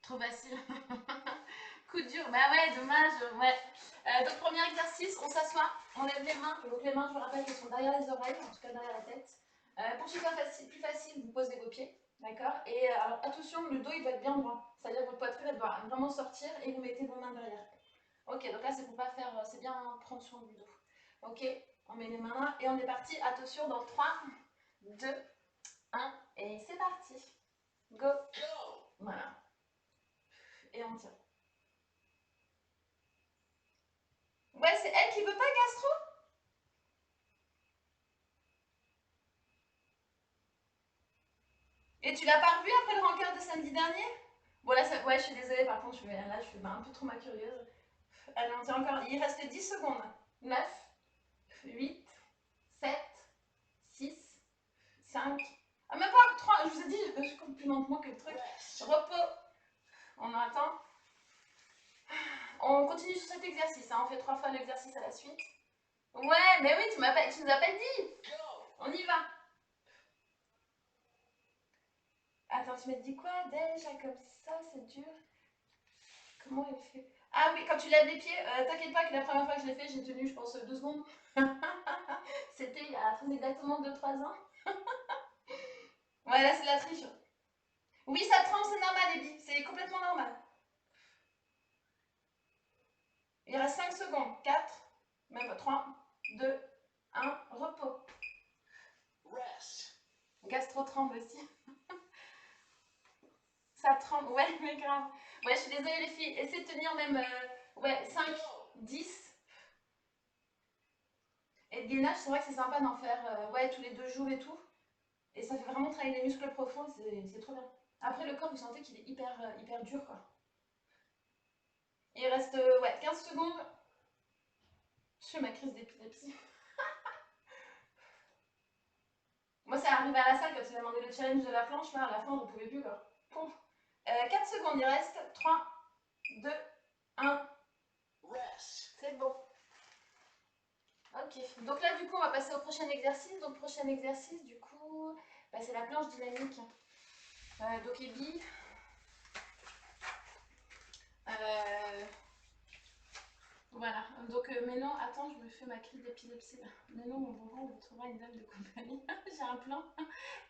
A: Trop facile. Coup dur, bah ouais, dommage, ouais. Donc premier exercice, on s'assoit, on lève les mains. Donc les mains, je vous rappelle qu'elles sont derrière les oreilles, en tout cas derrière la tête. Pour que ce soit plus facile, vous posez vos pieds, d'accord? Et alors attention, le dos il doit être bien droit. C'est-à-dire que votre poitrine elle doit vraiment sortir et vous mettez vos mains derrière. Ok, donc là c'est pour pas faire, c'est bien prendre soin du dos. Ok, on met les mains là et on est parti. Attention, dans 3, 2, 1 et c'est parti. Go. Voilà. Et on tire. Ouais, c'est elle qui veut pas, gastro? Et tu l'as pas revu après le rencard de samedi dernier? Bon là, ouais, je suis désolée, par contre, là, je suis un peu trop ma curieuse. Allez, on tient encore. Il reste 10 secondes. 9, 8, 7, 6, 5. Ah, même pas 3. Je vous ai dit, je compte plus lentement que le truc. Repos. On attend. On continue sur cet exercice. Hein. On fait 3 fois l'exercice à la suite. Ouais, mais oui, tu nous as pas dit. On y va. Attends, tu m'as dit quoi déjà comme ça, c'est dur. Comment il fait? Ah oui, quand tu lèves les pieds, t'inquiète pas que la première fois que je l'ai fait, j'ai tenu, je pense, 2 secondes. C'était il y a exactement 2-3 ans. Ouais, là, c'est de la triche. Oui, ça tremble, c'est normal, Eddie. C'est complètement normal. Il reste 5 secondes. 4, même pas 3, 2, 1, repos. Gastro tremble aussi. Ça tremble, ouais, mais grave. Ouais, je suis désolée, les filles. Essayez de tenir même ouais, 5, 10. Et le gainage, c'est vrai que c'est sympa d'en faire ouais, tous les 2 jours et tout. Et ça fait vraiment travailler les muscles profonds, c'est trop bien. Après, le corps, vous sentez qu'il est hyper dur, quoi. Il reste ouais, 15 secondes. Je fais ma crise d'épilepsie. Moi, c'est arrivé à la salle quand il a demandé le challenge de la planche, là, à la fin, on ne pouvait plus, quoi. 4 secondes, il reste 3, 2, 1. C'est bon. Ok, donc là, du coup, on va passer au prochain exercice. Donc, prochain exercice, du coup, bah, c'est la planche dynamique. Donc, Ebi. Voilà, donc mais non, attends, je me fais ma crise d'épilepsie. Mais non, mon bonbon, on trouvera une dame de compagnie. J'ai un plan.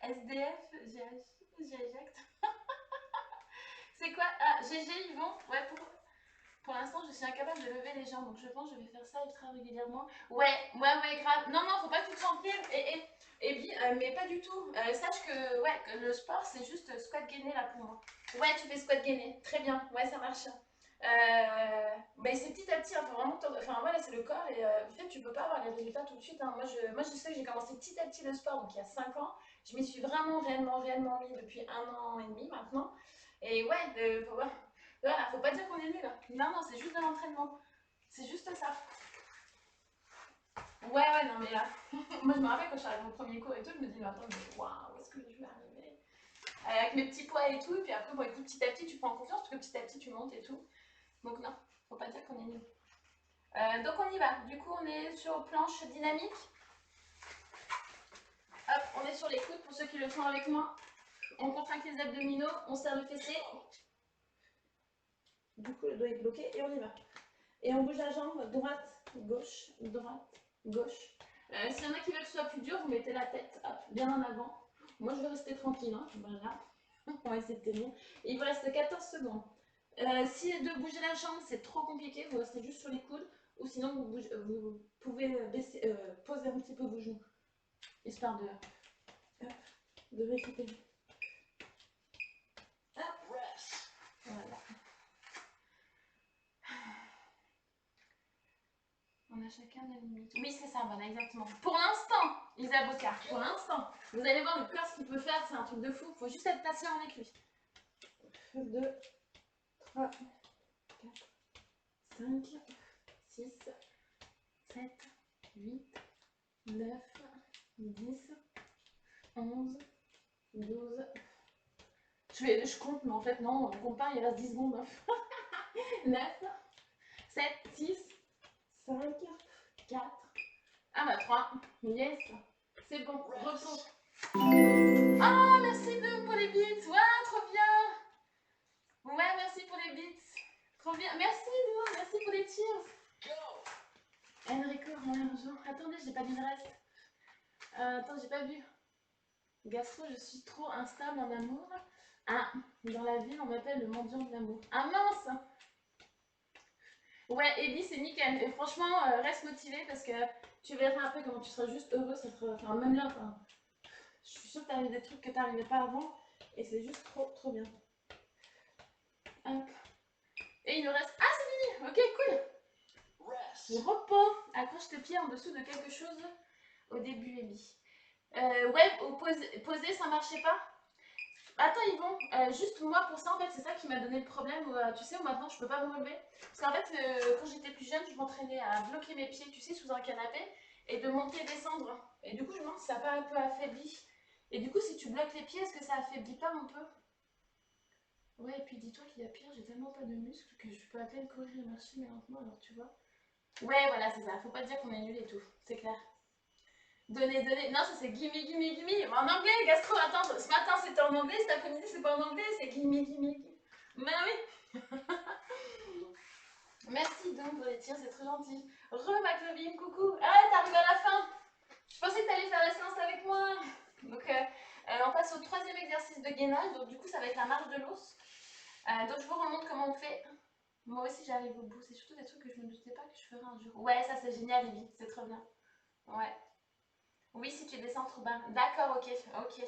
A: SDF, j'éjecte. C'est quoi? Ah, GG, Yvon. Ouais, pour l'instant, je suis incapable de lever les jambes, donc je pense que je vais faire ça ultra régulièrement. Ouais, grave. Non, faut pas que tu te sentes libre. Et bien, mais pas du tout. Sache que, ouais, que le sport, c'est juste squat gainé là pour moi. Ouais, tu fais squat gainé. Très bien. Ouais, ça marche. Mais c'est petit à petit, hein, faut vraiment enfin voilà, c'est le corps et en fait tu peux pas avoir les résultats tout de suite. Hein. Moi je sais que j'ai commencé petit à petit le sport, donc il y a 5 ans. Je m'y suis vraiment réellement mis depuis 1 an et demi maintenant. Et ouais, voilà, faut pas dire qu'on est nul. Non, c'est juste de l'entraînement. C'est juste ça. Ouais, non mais là, moi je me rappelle quand je suis arrivée au premier cours et tout, je me dis, mais attends, waouh, où est-ce que je vais arriver? Avec mes petits poids et tout, et puis après, bon, écoute, petit à petit tu prends confiance parce que petit à petit tu montes et tout. Donc non, faut pas dire qu'on est nul. Donc on y va. Du coup, on est sur planche dynamique. Hop, on est sur les coudes pour ceux qui le font avec moi. On contracte les abdominaux, on serre le fessier. Du coup, le dos est bloqué et on y va. Et on bouge la jambe droite, gauche, droite, gauche. S'il y en a qui veulent que ce soit plus dur, vous mettez la tête hop, bien en avant. Moi, je vais rester tranquille. Hein. Voilà. On va essayer de tenir. Et il vous reste 14 secondes. Si de bouger la jambe, c'est trop compliqué, vous restez juste sur les coudes. Ou sinon, vous pouvez poser un petit peu vos genoux, histoire de récupérer. Voilà. On a chacun des limites. Oui, c'est ça, voilà, exactement. Pour l'instant, Isa Bocard, pour l'instant, vous allez voir le corps ce qu'il peut faire, c'est un truc de fou. Il faut juste être patient avec lui. 2, 3, 4, 5, 6, 7, 8, 9, 10, 11, 12. Je compte, mais en fait, non, on compte pas, il reste 10 secondes. 9, 7, 6, 5, 4. Ah bah 3. Yes. C'est bon. Repos. Ah, merci Doom pour les bits. Ouais, trop bien. Ouais, merci pour les bits. Trop bien. Merci Doom. Merci pour les cheers. Enrico, mon argent. Attendez, j'ai pas vu le reste. Attends, j'ai pas vu. Gastro, je suis trop instable en amour. Ah, dans la ville, on m'appelle le mendiant de l'amour. Ah mince. Ouais, Eddie, c'est nickel. Et franchement, reste motivé parce que tu verras après comment tu seras juste heureux. Ça sera... Enfin, même là, enfin, je suis sûre que tu arrives des trucs que tu n'arrivais pas avant. Et c'est juste trop, trop bien. Hop. Et il nous reste... Ah, c'est fini. Ok, cool. Repos. Accroche tes pieds en dessous de quelque chose au début, Eddie. Ouais, poser, ça marchait pas. Attends Yvon, juste moi pour ça en fait c'est ça qui m'a donné le problème où, tu sais où maintenant je peux pas me relever. Parce qu'en fait quand j'étais plus jeune je m'entraînais à bloquer mes pieds tu sais sous un canapé et de monter et descendre. Et du coup je me demande si ça n'a pas un peu affaibli. Et du coup si tu bloques les pieds est-ce que ça affaiblit pas un peu? Ouais et puis dis-toi qu'il y a pire, j'ai tellement pas de muscles que je peux à peine courir et marcher mais lentement alors tu vois. Ouais voilà c'est ça, faut pas dire qu'on est nul et tout, c'est clair. Donner. Non, ça c'est gimme, gimme, gimme. En anglais, gastro, attends, ce matin c'était en anglais, cet après-midi c'est pas en anglais, c'est gimme, gimme, gimme. Mais oui. Merci donc pour les tirs, c'est très gentil. Maclovine, coucou. Ah, t'arrives à la fin. Je pensais que t'allais faire la séance avec moi. Donc, on passe au troisième exercice de gainage. Donc, du coup, ça va être la marche de l'ours. Donc, je vous remontre comment on fait. Moi aussi, j'arrive au bout. C'est surtout des trucs que je ne me doutais pas que je ferais un jour. Ouais, ça c'est génial, Lily. C'est trop bien. Ouais. Oui, si tu descends trop bas. D'accord, ok, ok.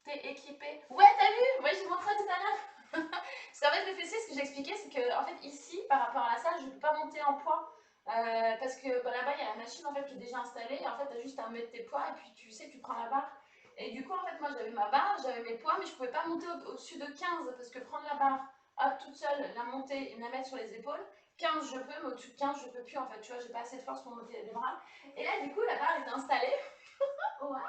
A: T'es équipé. Ouais, t'as vu? Ouais, j'ai montré tout à l'heure. Parce qu'en fait, le fessier, ce que j'expliquais, c'est que en fait, ici, par rapport à la salle, je ne peux pas monter en poids. Parce que bah, là-bas, il y a la machine en fait, qui est déjà installée. Et en fait, tu as juste à mettre tes poids et puis tu sais, tu prends la barre. Et du coup, en fait, moi, j'avais ma barre, j'avais mes poids, mais je ne pouvais pas monter au-dessus de 15 parce que prendre la barre, hop, toute seule, la monter et me la mettre sur les épaules, 15 je peux, mais au-dessus de 15 je peux plus en fait, tu vois, j'ai pas assez de force pour monter les bras. Et là, du coup, la barre est installée. Ouais.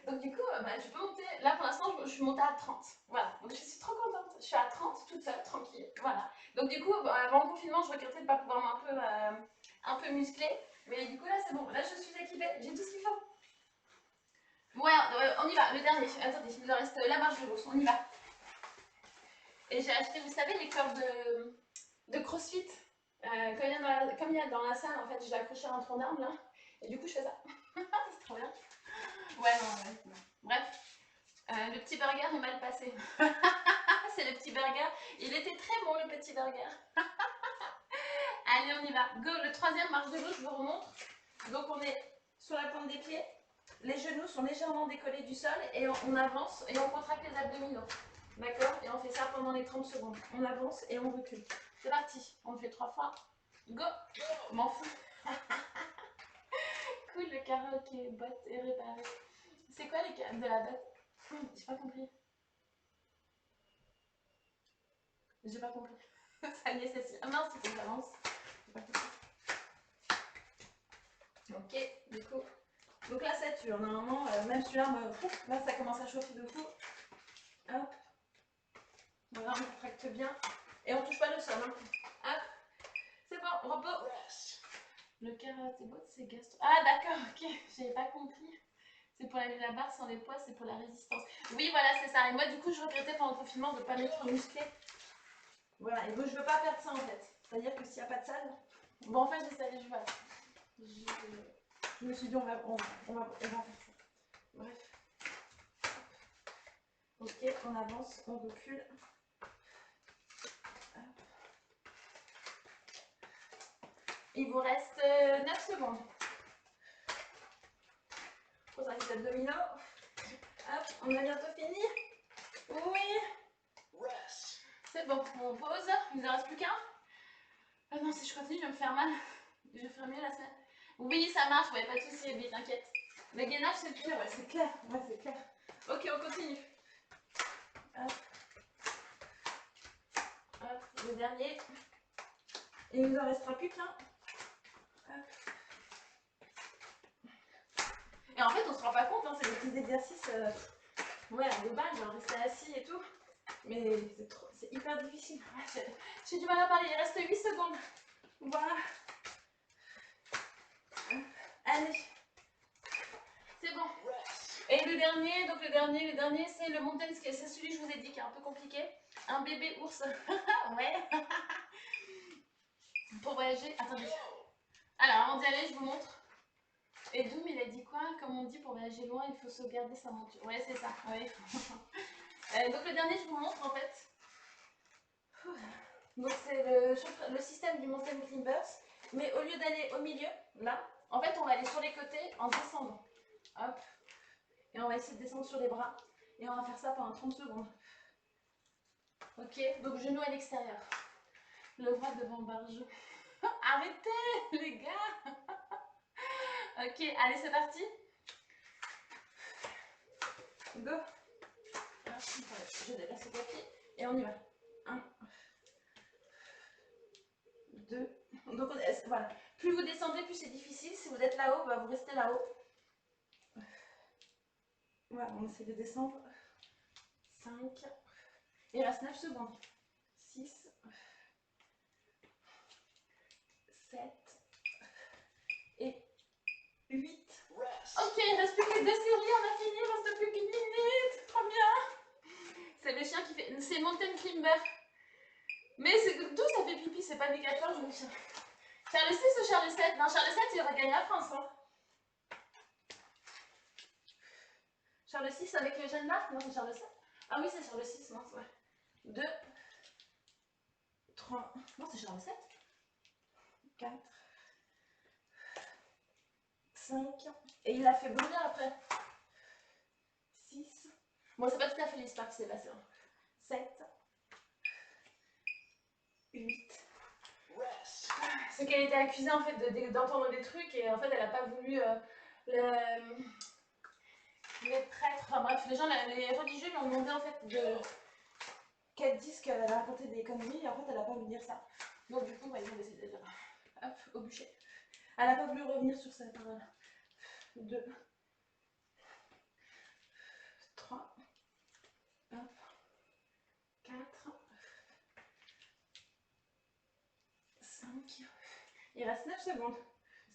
A: Donc du coup, bah, je peux monter, là pour l'instant je suis montée à 30, voilà, donc je suis trop contente, je suis à 30 toute seule, tranquille, voilà. Donc du coup, bah, avant le confinement, je regrettais de ne pas pouvoir un peu muscler, mais du coup là c'est bon, là je suis équipée, j'ai tout ce qu'il faut. Ouais, on y va, le dernier, attendez, il me reste la marche de l'ours, on y va. Et j'ai acheté, vous savez, les cordes de CrossFit, comme il y a dans la salle, en fait, je l'ai accroché à un tronc d'arbre là, et du coup je fais ça. C'est trop bien. Ouais, non, ouais. Bref. Le petit burger est mal passé. C'est le petit burger. Il était très bon le petit burger. Allez, on y va. Go, le troisième marche de l'eau, je vous remontre. Donc on est sur la pointe des pieds. Les genoux sont légèrement décollés du sol et on avance et on contracte les abdominaux. D'accord? Et on fait ça pendant les 30 secondes. On avance et on recule. C'est parti. On le fait 3 fois. Go! M'en fous. Cool, le karaoké botte est réparé. C'est quoi les de la botte? J'ai pas compris. J'ai pas compris. Ça y est, c'est... Ah mince, il faut que j'avance. J'ai pas compris. Ok, du coup. Donc là, ça tue. Normalement, même celui-là, là, ça commence à chauffer de fou. Hop. Voilà, on contracte bien. Et on touche pas le sol. Hein. Hop. C'est bon, repos. Le karaté bot, c'est gastro. Ah d'accord, ok. J'avais pas compris. C'est pour la barre sans les poids, c'est pour la résistance. Oui, voilà, c'est ça. Et moi, du coup, je regrettais pendant le confinement de ne pas m'être musclé. Voilà, et bon, je veux pas perdre ça en fait. C'est-à-dire que s'il n'y a pas de salle, bon, en fait, j'essaie, voilà. Je me suis dit, on va faire ça. Bref. Ok, on avance, on recule. Il vous reste 9 secondes. Pose les abdominaux. Hop, on a bientôt fini. Oui. C'est bon, on pose. Il ne reste plus qu'un. Ah non, si je continue, je vais me faire mal. Je vais faire mieux la semaine. Oui, ça marche, ouais, pas de soucis, mais t'inquiète. Le gainage, c'est pire, ouais, c'est clair. Ouais, c'est clair. Ok, on continue. Hop. Hop, le dernier. Il ne nous en restera plus qu'un. Et en fait, on se rend pas compte, hein, c'est des petits exercices. Ouais, à global, genre rester assis et tout. Mais c'est hyper difficile. J'ai du mal à parler, il reste 8 secondes. Voilà. Allez. C'est bon. Et le dernier, donc le dernier, c'est le mountain ski. C'est celui que je vous ai dit qui est un peu compliqué. Un bébé ours. Ouais. Pour voyager. Attendez. Alors, avant d'y aller, je vous montre. Et Doom, il a dit quoi? Comme on dit, pour voyager loin, il faut sauvegarder sa monture. Ouais, c'est ça. Ouais. Donc, le dernier, je vous montre en fait. Donc, c'est le système du mountain climbers. Mais au lieu d'aller au milieu, là, en fait, on va aller sur les côtés en descendant. Hop. Et on va essayer de descendre sur les bras. Et on va faire ça pendant 30 secondes. Ok, donc genou à l'extérieur. Le bras devant le barjou. Arrêtez, les gars. Ok, allez, c'est parti. Go. Je déplace le papier et on y va. 1, 2. Donc voilà. Plus vous descendez, plus c'est difficile. Si vous êtes là-haut, bah, vous restez là-haut. Voilà, on essaie de descendre. 5. Il reste 9 secondes. 6. 7. Et 8. Ok, il ne reste plus que 2 séries, on a fini, il ne reste plus qu'une minute. Trop bien. C'est le chien qui fait. C'est Mountain Climber. Mais d'où ça fait pipi, c'est pas obligatoire, je vous dis. Charles VI ou Charles VII? Non, Charles VII, il aurait gagné la France. Hein. Charles VI avec le Jeanne d'Arc? Non, c'est Charles VII. Ah oui, c'est Charles VI, non, c'est vrai. 2, 3. Non, c'est Charles VII. 4, 5. Et il l'a fait brûler après. 6. Bon, c'est pas tout à fait l'histoire qui s'est passée. 7. 8. C'est qu'elle était accusée en fait d'entendre des trucs et en fait elle a pas voulu les prêtres, enfin bref, les gens, les religieux lui ont demandé en fait qu'elle dise qu'elle avait raconté des conneries et en fait elle a pas voulu dire ça. Donc du coup ils ont décidé de hop, au bûcher. Elle a pas voulu revenir sur sa parole. 2, 3, hop, 4, 5, il reste 9 secondes.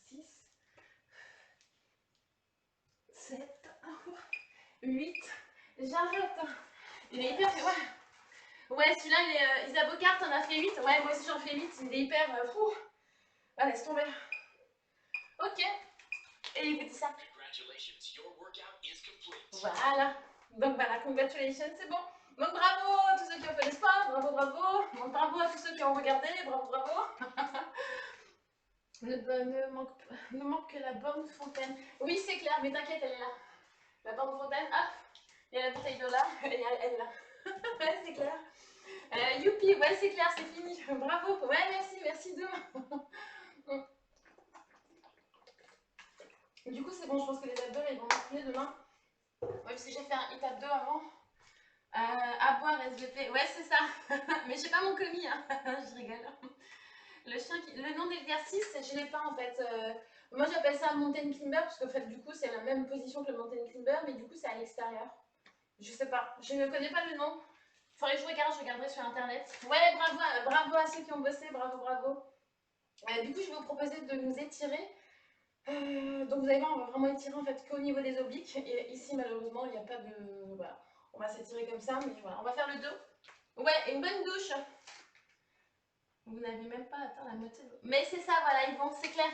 A: 6, 7, 8, j'arrête. Il est hyper fait, ouais. Ouais, celui-là, Isa Bocart en a fait 8. Ouais, moi aussi j'en fais 8. Il est hyper fou. Ah, laisse tomber. Ok. Et il vous dit ça. Voilà. Donc voilà, congratulations, c'est bon. Donc bravo à tous ceux qui ont fait le sport. Bravo, bravo. Donc bravo à tous ceux qui ont regardé. Bravo, bravo. ne manque que la borne fontaine. Oui, c'est clair, mais t'inquiète, elle est là. La borne fontaine, hop. Il y a la bouteille de là. Et elle est là. Ouais, c'est clair. Youpi, ouais, c'est clair, c'est fini. Bravo. Ouais, merci Doom. Du coup, c'est bon, je pense que les abdos, ils vont m'appeler demain. Ouais, parce que j'ai fait un hit abdos avant. À boire, SVP. Ouais, c'est ça. Mais j'ai pas mon commis, hein. Je rigole. Le nom d'exercice, je l'ai pas en fait. Moi, j'appelle ça mountain climber parce qu'en fait, du coup, c'est la même position que le mountain climber, mais du coup, c'est à l'extérieur. Je sais pas. Je ne connais pas le nom. Faudrait que je regarderai sur internet. Ouais, bravo à ceux qui ont bossé, bravo. Du coup, je vais vous proposer de nous étirer. Donc vous allez voir, on va vraiment étirer en fait qu'au niveau des obliques. Et ici, malheureusement, il n'y a pas de... Voilà. On va s'étirer comme ça, mais voilà. On va faire le dos. Ouais, une bonne douche. Vous n'avez même pas atteint la moitié de... Mais c'est ça, voilà, Yvon, c'est clair.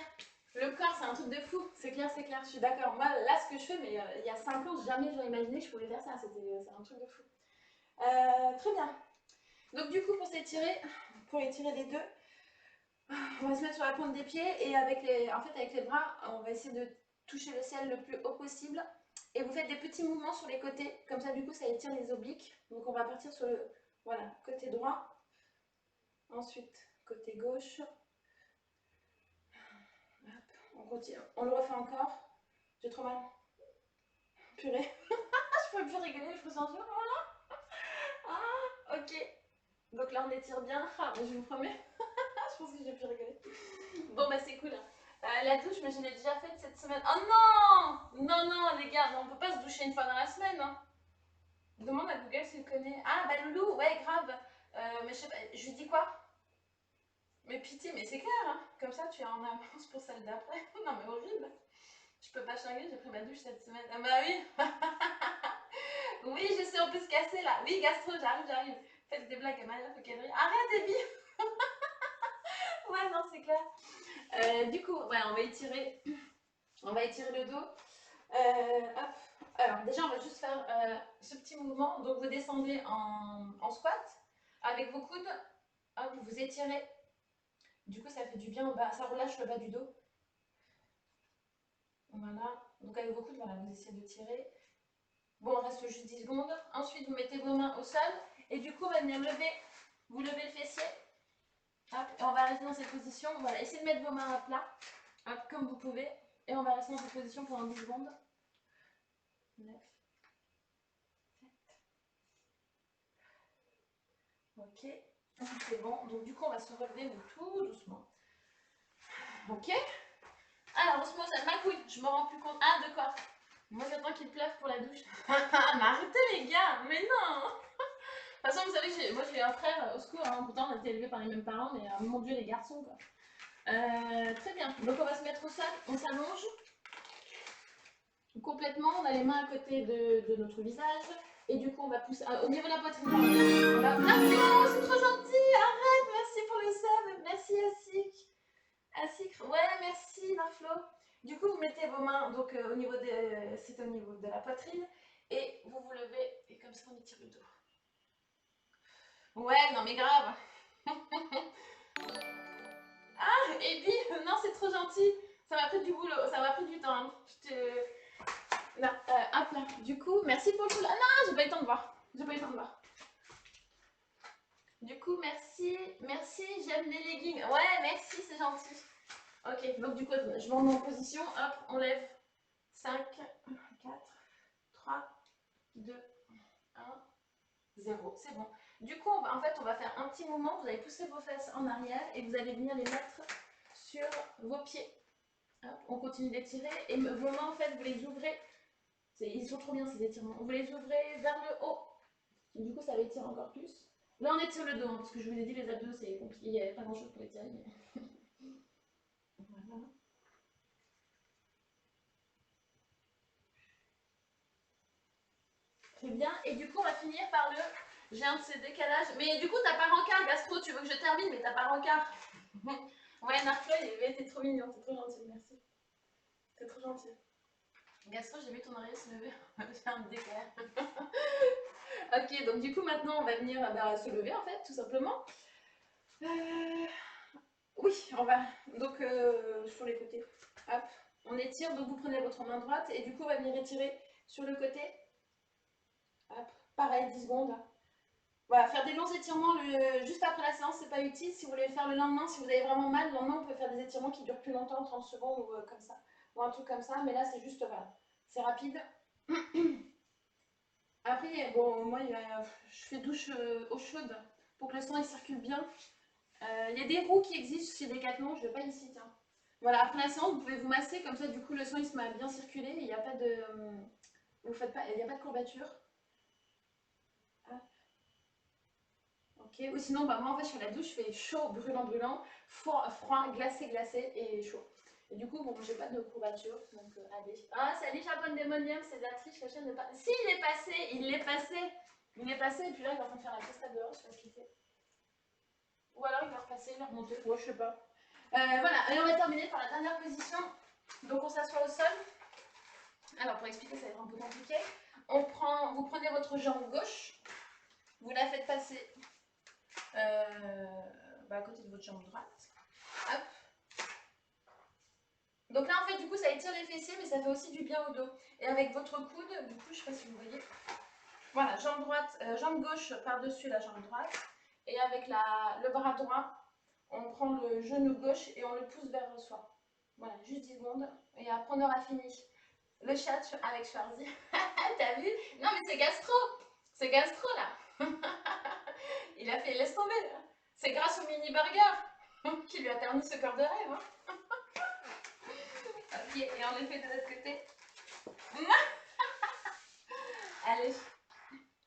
A: Le corps, c'est un truc de fou. C'est clair, je suis d'accord. Moi, là, ce que je fais, mais il y a 5 ans, jamais j'aurais imaginé que je pouvais faire ça. C'est un truc de fou. Très bien. Donc du coup, pour étirer les deux,
B: On va se mettre sur la pointe des pieds et avec les bras, on va essayer de toucher le ciel le plus haut possible. Et vous faites des petits mouvements sur les côtés, comme ça du coup ça étire les obliques. Donc on va partir sur le côté droit, ensuite côté gauche. Hop, on continue, on le refait encore. J'ai trop mal. Purée, je pourrais plus rigoler, je vous en jure. Voilà. Ah, ok. Donc là on étire bien. Ah, mais je vous promets, je pense que j'ai pu rigoler. Bon bah c'est cool. La douche, mais je l'ai déjà faite cette semaine. Oh non! Non, non, les gars, on peut pas se doucher une fois dans la semaine. Hein. Demande à Google s'il connaît. Ah bah Loulou, ouais, grave. Mais je sais pas, je lui dis quoi? Mais pitié, mais c'est clair, hein. Comme ça tu es en avance pour celle d'après. Non mais horrible. Je peux pas changer, j'ai pris ma douche cette semaine. Ah bah oui. Oui, je sais, on peut se casser là. Oui, gastro, j'arrive. Faites des blagues à Maria, faut qu'elle rie. Arrête, Abby. Ouais, non, c'est clair. Du coup, voilà, on va étirer le dos. Hop. Alors, déjà, on va juste faire ce petit mouvement. Donc, vous descendez en squat avec vos coudes. Hop, vous étirez. Du coup, ça fait du bien. Bah, ça relâche le bas du dos. Voilà. Donc, avec vos coudes, voilà, vous essayez de tirer. Bon, on reste juste 10 secondes. Ensuite, vous mettez vos mains au sol. Et du coup, on va venir lever. Vous levez le fessier. Hop, et on va rester dans cette position. Voilà, essayez de mettre vos mains à plat. Hop, comme vous pouvez. Et on va rester dans cette position pendant 10 secondes. 9. Ok, c'est bon. Donc du coup, on va se relever tout doucement. Ok. Alors, Osmose, elle m'accouille. Je me rends plus compte. Ah, de quoi? Moi, j'attends qu'il pleuve pour la douche. Mais arrêtez, les gars. Mais non. De toute façon, vous savez que moi, j'ai un frère au secours. Hein. Pourtant, on a été élevés par les mêmes parents. Mais mon Dieu, les garçons, quoi. Très bien. Donc, on va se mettre au sol. On s'allonge. Complètement. On a les mains à côté de notre visage. Et du coup, on va pousser au niveau de la poitrine. On va... Non, c'est trop gentil. Arrête. Merci pour le sub. Merci, Asik. Asik. Ouais, merci, Marflo. Du coup, vous mettez vos mains donc au niveau c'est au niveau de la poitrine. Et vous vous levez. Et comme ça, on étire le dos. Ouais, non, mais grave. Ah, et puis, non, c'est trop gentil. Ça m'a pris du boulot. Ça m'a pris du temps. Hein. Je te... Non, hop là. Du coup, merci pour le... Ah non, j'ai pas eu le temps de voir. J'ai pas eu le temps de voir. Du coup, merci. Merci, j'aime les leggings. Ouais, merci, c'est gentil. Ok, donc du coup, je me remets en position. Hop, on lève. 5, 4, 3, 2, 1, 0. C'est bon. Du coup, en fait, on va faire un petit mouvement. Vous allez pousser vos fesses en arrière et vous allez venir les mettre sur vos pieds. Hop, on continue d'étirer. Et vos mains, en fait, vous les ouvrez. Ils sont trop bien ces étirements. Vous les ouvrez vers le haut. Du coup, ça va étirer encore plus. Là, on étire le dos, hein, parce que je vous ai dit, les abdos, c'est compliqué. Il n'y avait pas grand chose pour étirer. Mais... Voilà. Très bien. Et du coup, on va finir par le... J'ai un de ces décalages. Mais du coup, t'as pas rencard, Gastro. Tu veux que je termine, mais t'as pas rencard. Ouais, Narfloy, t'es trop mignon. T'es trop gentil. Merci. T'es trop gentil. Gastro, j'ai vu ton oreille se lever. J'ai un décalage. Ok, donc du coup, maintenant, on va venir se lever, en fait, tout simplement. Oui, on va. Donc, sur les côtés. Hop. On étire. Donc, vous prenez votre main droite. Et du coup, on va venir étirer sur le côté. Hop. Pareil, 10 secondes. Voilà, faire des longs étirements juste après la séance, c'est pas utile. Si vous voulez le faire le lendemain, si vous avez vraiment mal, le lendemain, on peut faire des étirements qui durent plus longtemps, 30 secondes ou comme ça. Ou un truc comme ça, mais là, c'est juste, voilà, c'est rapide. Après, bon, moi, je fais douche eau chaude pour que le sang il circule bien. Il y a des roues qui existent chez Decathlon, je ne vais pas ici, tiens. Voilà, après la séance, vous pouvez vous masser, comme ça, du coup, le sang il se met à bien circuler et il n'y a pas de. Vous faites pas, il n'y a pas de courbature. Ok, ou sinon, bah, moi en fait, sur la douche, je fais chaud, brûlant, brûlant, froid, froid, glacé, glacé et chaud. Et du coup, bon, j'ai pas de courbature, donc allez. Ah, salut Chaponne démonium, c'est de la triche, la chaîne de pas. Si, il est passé, il est passé, il est passé, et puis là, il est en train de faire la costade dehors, je sais pas ce qu'il fait. Ou alors il va repasser, il va remonter, ouais, je sais pas. Voilà, et on va terminer par la dernière position. Donc on s'assoit au sol. Alors pour expliquer, ça va être un peu compliqué. Vous prenez votre jambe gauche, vous la faites passer à côté de votre jambe droite. Hop. Donc là, en fait, du coup, ça étire les fessiers, mais ça fait aussi du bien au dos. Et avec votre coude, du coup, je sais pas si vous voyez. Voilà, jambe droite, jambe gauche par-dessus la jambe droite. Et avec le bras droit, on prend le genou gauche et on le pousse vers soi. Voilà, juste 10 secondes. Et après, on aura fini le chat avec Schwarzy. T'as vu? Non, mais c'est gastro. C'est gastro, là. Il a fait laisse tomber. C'est grâce au mini burger qui lui a permis ce corps de rêve. Hein. Ok, et on le fait de l'autre côté. Allez,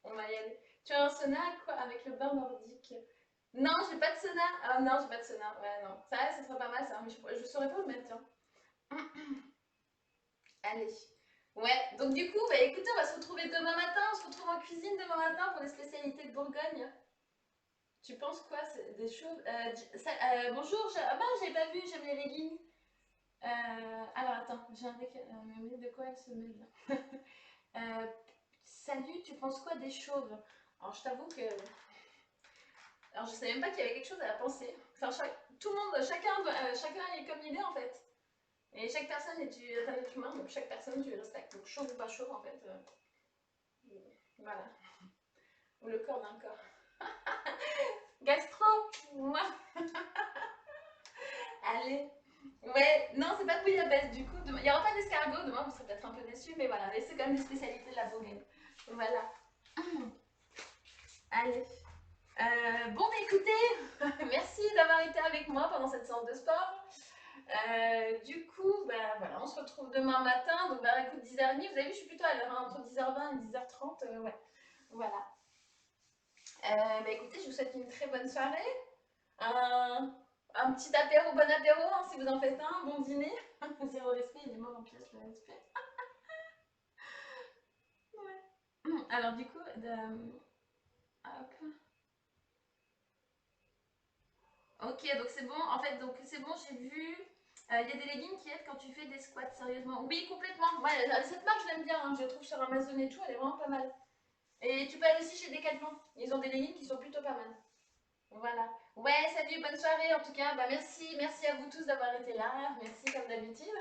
B: on va y aller. Tu as un sauna quoi avec le bain nordique? Non, j'ai pas de sauna. Ah non, j'ai pas de sauna. Ouais, non. Ça serait pas mal ça, mais je saurais pas où le mettre, tiens. Allez. Ouais, donc du coup, bah écoutez, on va se retrouver demain matin. On se retrouve en cuisine demain matin pour les spécialités de Bourgogne. Tu penses quoi? C'est des choses. Bonjour, ah bah, j'ai pas vu, j'aime les leggings. Alors attends, j'ai un de quoi elle se met bien. Salut, tu penses quoi des chauves? Alors je t'avoue que. Alors je savais même pas qu'il y avait quelque chose à penser. Enfin, tout le monde, chacun est comme il est en fait. Et chaque personne est un être humain, donc chaque personne tu respectes. Donc chauve ou pas chauve en fait. Voilà. Ou le corps d'un corps. Gastro, moi. Allez. Ouais, non, c'est pas bouillabaisse du coup. Il n'y aura pas d'escargot demain, vous serez peut-être un peu déçus, mais voilà, c'est quand même une spécialité de la Bourgogne. Voilà. Allez. Bon, bah écoutez, merci d'avoir été avec moi pendant cette séance de sport. Du coup, bah voilà, on se retrouve demain matin. Donc, bah écoute, 10h30, vous avez vu, je suis plutôt à l'heure, hein, entre 10h20 et 10h30. Ouais, voilà. Bah écoutez, je vous souhaite une très bonne soirée. Un petit apéro, bon apéro, hein, si vous en faites un, bon dîner. Zéro respect, il est mort en pièces, le respect. Ouais. Alors, du coup, hop. Ok, donc c'est bon. En fait, donc c'est bon, j'ai vu. Il y a des leggings qui aident quand tu fais des squats, sérieusement. Oui, complètement. Ouais, cette marque, je l'aime bien. Hein. Je la trouve sur Amazon et tout, elle est vraiment pas mal. Et tu peux aller aussi chez Decathlon. Ils ont des leggings qui sont plutôt pas mal. Voilà. Ouais, salut, bonne soirée en tout cas. Bah, merci à vous tous d'avoir été là. Merci comme d'habitude.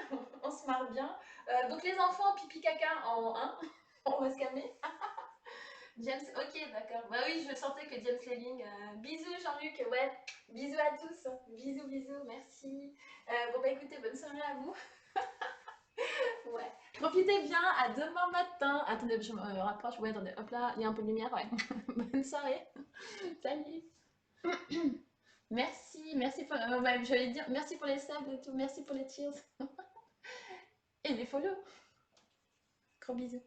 B: On se marre bien. Donc les enfants, pipi caca en 1. On va se calmer. James, ok, d'accord. Bah oui, je sentais que James Lelling. Bisous Jean-Luc, ouais. Bisous à tous. Bisous, bisous, merci. Bon bah écoutez, bonne soirée à vous. Ouais. Profitez bien, à demain matin. Attendez, je me rapproche. Ouais, attendez, hop là, il y a un peu de lumière, ouais. Bonne soirée. Salut. Merci pour. Ouais, j'allais dire merci pour les subs et tout, merci pour les cheers. Et les follow. Gros bisous.